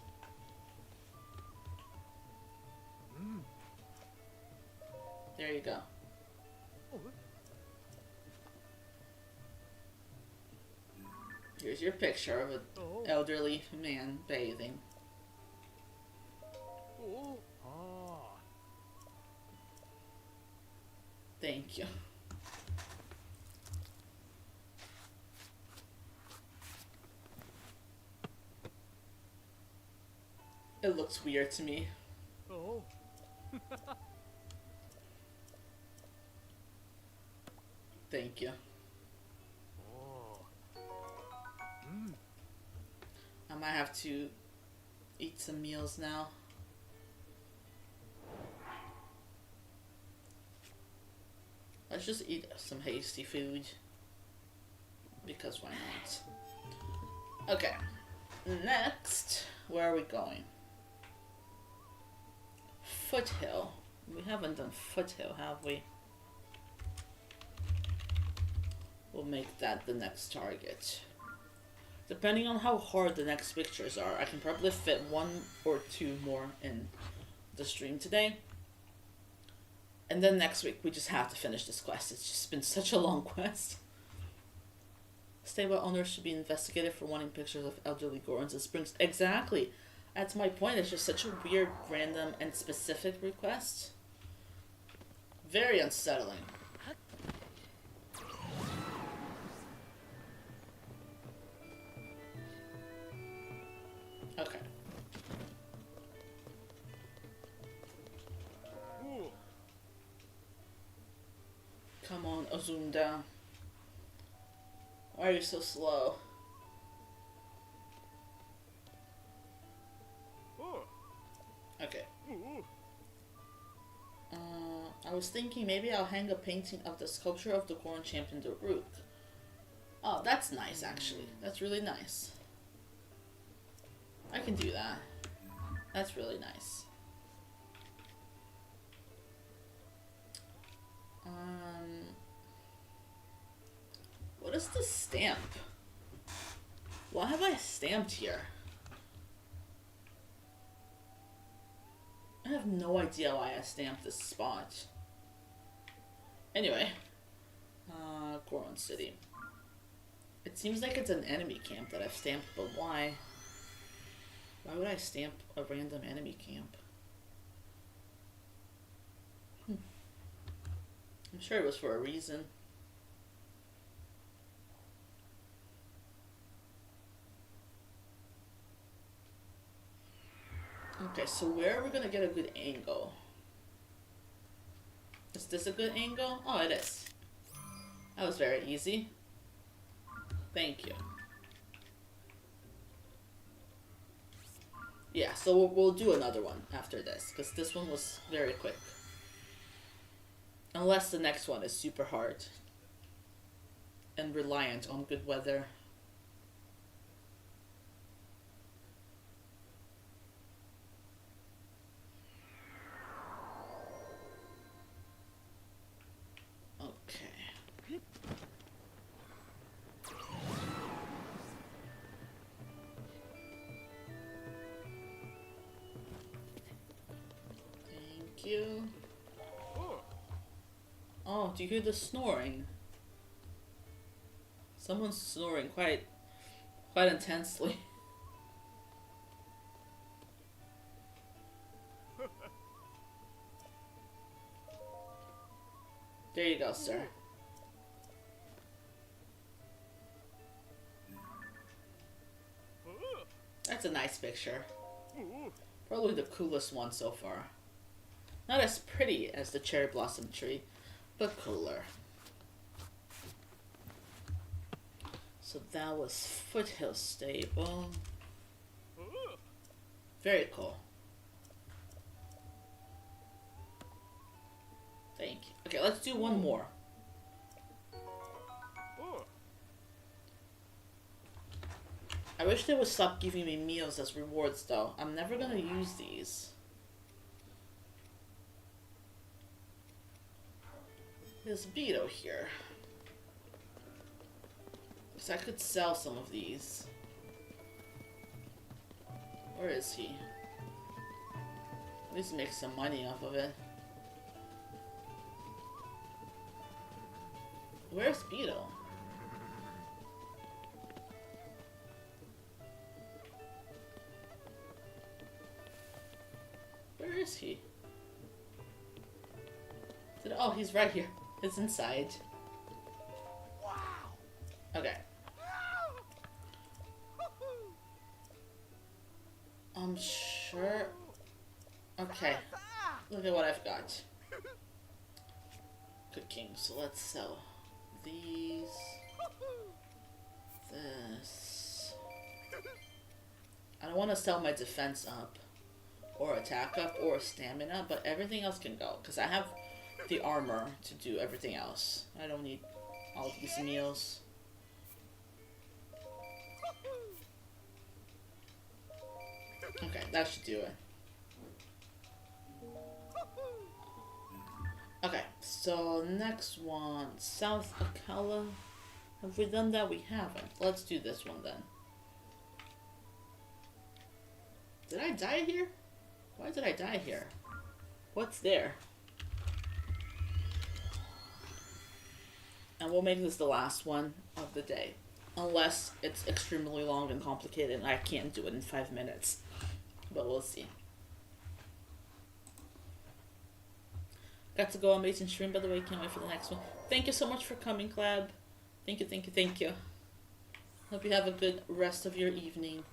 S1: There you go. Here's your picture of an elderly man bathing. Thank you. It looks weird to me.
S2: Oh.
S1: Thank you.
S2: Oh. Mm.
S1: I might have to eat some meals now. Let's just eat some hasty food. Because why not? Okay. Next, where are we going? Foothill. We haven't done Foothill, have we? We'll make that the next target. Depending on how hard the next pictures are, I can probably fit 1 or 2 more in the stream today. And then next week, we just have to finish this quest. It's just been such a long quest. Stable owners should be investigated for wanting pictures of elderly Gorons in Springs. Exactly. That's my point. It's just such a weird, random, and specific request. Very unsettling. Okay.
S2: Ooh.
S1: Come on, Azunda. Why are you so slow?
S2: Oh.
S1: Okay.
S2: Ooh.
S1: I was thinking maybe I'll hang a painting of the sculpture of the Goron champion Daruk. Oh, that's nice actually. That's really nice. I can do that. That's really nice. What is this stamp? What have I stamped here? I have no idea why I stamped this spot. Anyway, Goron City. It seems like it's an enemy camp that I've stamped, but why? Why would I stamp a random enemy camp? I'm sure it was for a reason. Okay, so where are we gonna get a good angle? Is this a good angle? Oh, it is. That was very easy. Thank you. Yeah, so we'll do another one after this, because this one was very quick. Unless the next one is super hard and reliant on good weather. Okay. Thank you.
S2: Oh.
S1: Oh, do you hear the snoring? Someone's snoring quite intensely. There you go, sir. That's a nice picture.
S2: Ooh.
S1: Probably the coolest one so far. Not as pretty as the cherry blossom tree, but cooler. So that was Foothill Stable.
S2: Ooh.
S1: Very cool. Thank you. Okay, let's do one more.
S2: Oh.
S1: I wish they would stop giving me meals as rewards though. I'm never gonna use these. There's Beto here. So I could sell some of these. Where is he? At least make some money off of it. Where's Beto? Where is he? Oh, he's right here. It's inside.
S2: Wow.
S1: Okay. Sure. Okay. Look at what I've got. Cooking. So let's sell these. This. I don't want to sell my defense up, or attack up, or stamina, but everything else can go, because I have the armor to do everything else. I don't need all of these meals. Okay, that should do it. Okay, so next one, South Akala. Have we done that? We haven't. Let's do this one then. Did I die here? Why did I die here? What's there? And we'll make this the last one of the day. Unless it's extremely long and complicated and I can't do it in 5 minutes. But we'll see. Got to go amazing stream, by the way. Can't wait for the next one. Thank you so much for coming, Clab. Thank you, thank you, thank you. Hope you have a good rest of your evening.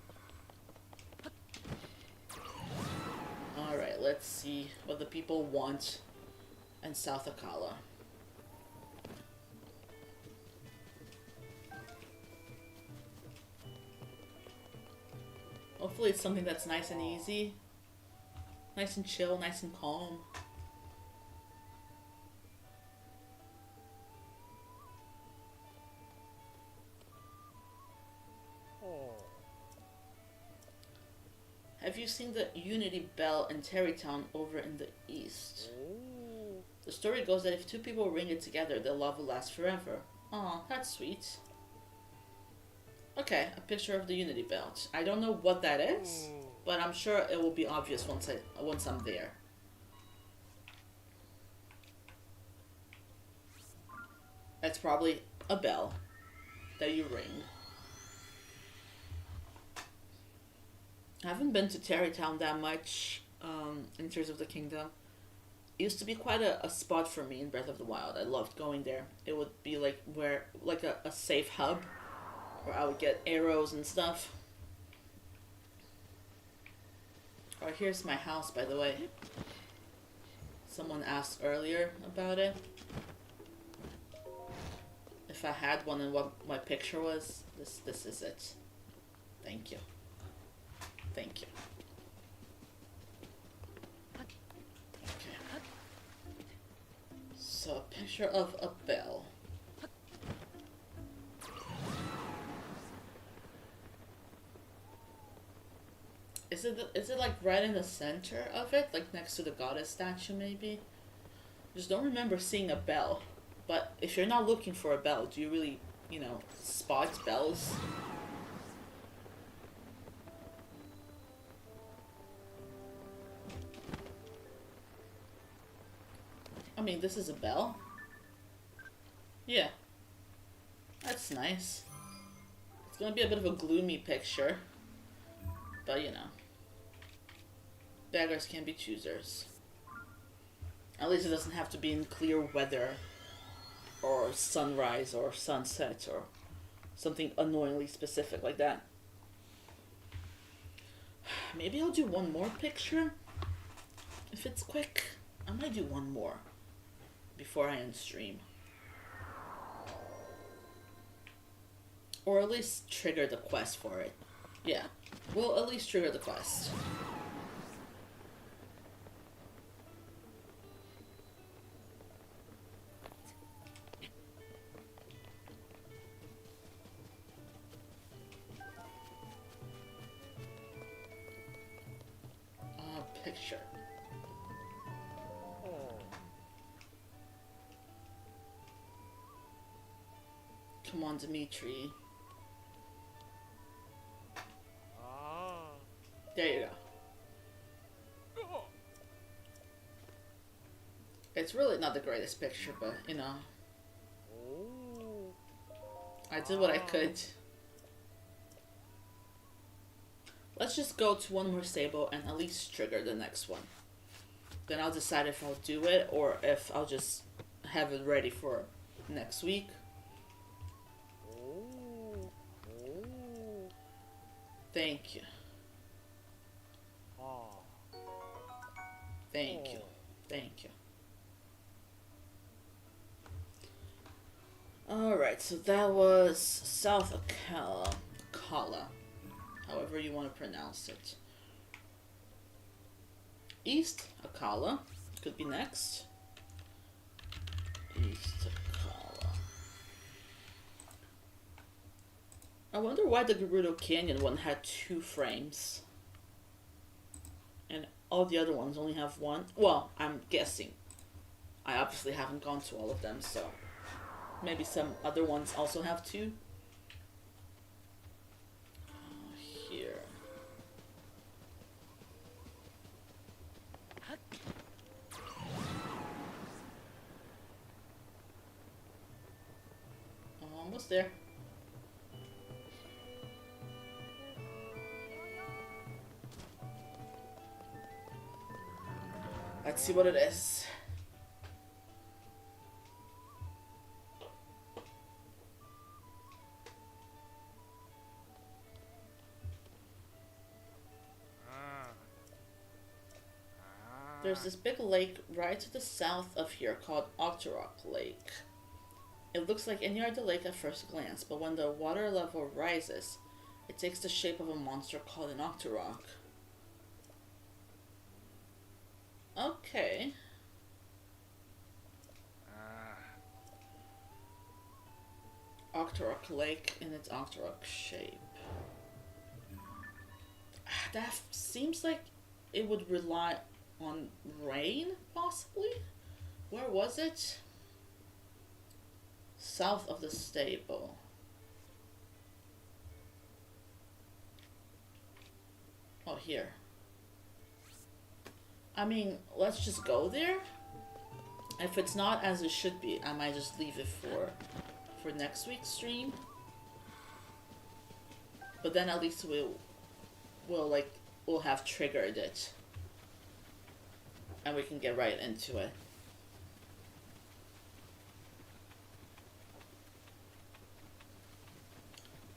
S1: Alright, let's see what the people want in South Akala. Hopefully it's something that's nice and easy. Nice and chill, nice and calm. Have you seen the Unity Bell in Terrytown over in the east? The story goes that if two people ring it together, their love will last forever. Aw, that's sweet. Okay, a picture of the Unity Belt. I don't know what that is, but I'm sure it will be obvious once I'm there. It's probably a bell that you ring. I haven't been to Terrytown that much in Tears of the Kingdom. It used to be quite a spot for me in Breath of the Wild. I loved going there. It would be like a safe hub where I would get arrows and stuff. Oh, here's my house, by the way. Someone asked earlier about it. If I had one and what my picture was, this is it. Thank you. Thank you. Okay. So, a picture of a bell. Is it like right in the center of it? Like next to the goddess statue maybe? Just don't remember seeing a bell. But if you're not looking for a bell, do you really, spot bells? I mean, this is a bell. Yeah. That's nice. It's gonna be a bit of a gloomy picture. But, beggars can be choosers. At least it doesn't have to be in clear weather. Or sunrise or sunset or something annoyingly specific like that. Maybe I'll do one more picture. If it's quick, I might do one more before I end stream. Or at least trigger the quest for it. Yeah, we'll at least trigger the quest. Picture. Come on, Dimitri. There you go. It's really not the greatest picture, but I did what I could. Let's just go to one more stable and at least trigger the next one. Then I'll decide if I'll do it or if I'll just have it ready for next week. Thank you. Thank you. Thank you. Alright, so that was South Akala. Akala. However you want to pronounce it. East Akala could be next. East Akala. I wonder why the Gerudo Canyon one had 2 frames. And all the other ones only have 1. Well, I'm guessing. I obviously haven't gone to all of them, so maybe some other ones also have 2. Here. Almost there. Let's see what it is. There's this big lake right to the south of here called Octorok Lake. It looks like any other lake at first glance, but when the water level rises, it takes the shape of a monster called an Octorok. Okay. Octorok Lake in its Octorok shape. That seems like it would rely on rain, possibly? Where was it? South of the stable. Oh, here. I mean, let's just go there. If it's not as it should be, I might just leave it for next week's stream. But then at least we'll have triggered it. And we can get right into it.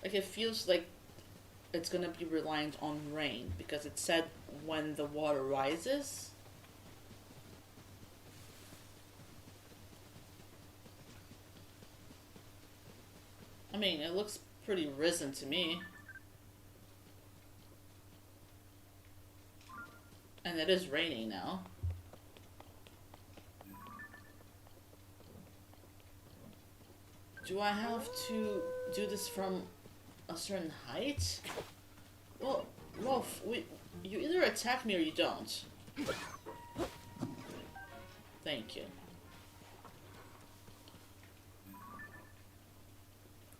S1: Like, it feels like it's gonna be reliant on rain because it said when the water rises. I mean, it looks pretty risen to me. And it is raining now. Do I have to do this from a certain height? Well, Rolf, you either attack me or you don't. Thank you.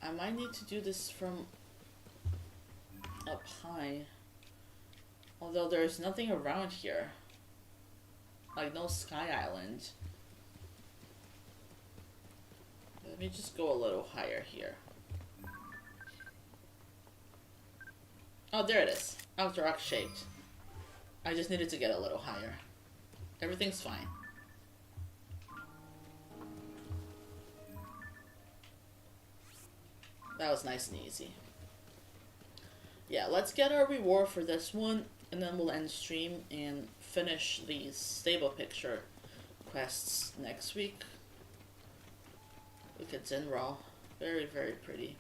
S1: I might need to do this from up high. Although there's nothing around here. Like no Sky Island. Let me just go a little higher here. Oh, there it is. Octorok shaped. I just needed to get a little higher. Everything's fine. That was nice and easy. Yeah, let's get our reward for this one, and then we'll end stream and finish these stable picture quests next week. Look at Zinral. Very, very pretty.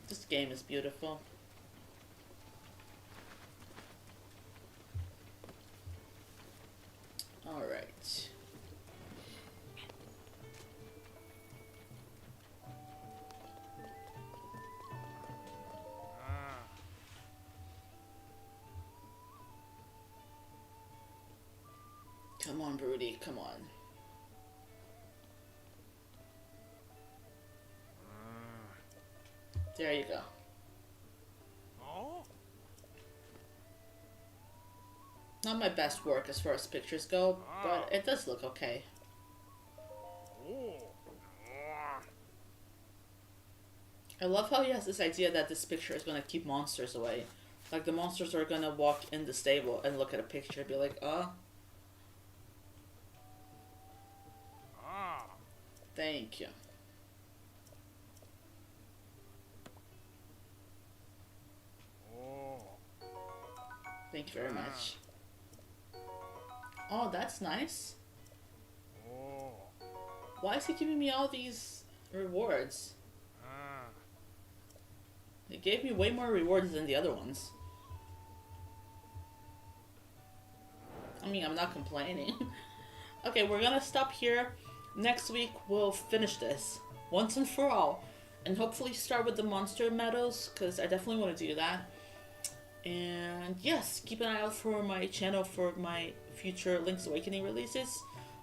S1: This game is beautiful. Alright. Come on, Broody, come on. There you go. Not my best work as far as pictures go, but it does look okay. I love how he has this idea that this picture is going to keep monsters away. Like, the monsters are going to walk in the stable and look at a picture and be like, oh. Thank you.
S2: Oh.
S1: Thank you very much. Oh, that's nice.
S2: Oh.
S1: Why is he giving me all these rewards?
S2: Ah.
S1: He gave me way more rewards than the other ones. I mean, I'm not complaining. Okay, we're gonna stop here. Next week, we'll finish this once and for all. And hopefully start with the monster medals, because I definitely want to do that. And yes, keep an eye out for my channel for my future Link's Awakening releases,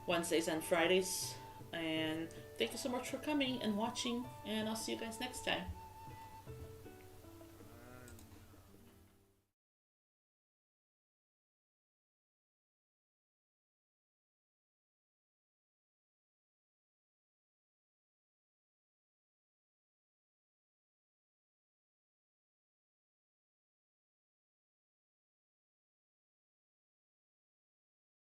S1: Wednesdays and Fridays. And thank you so much for coming and watching, and I'll see you guys next time.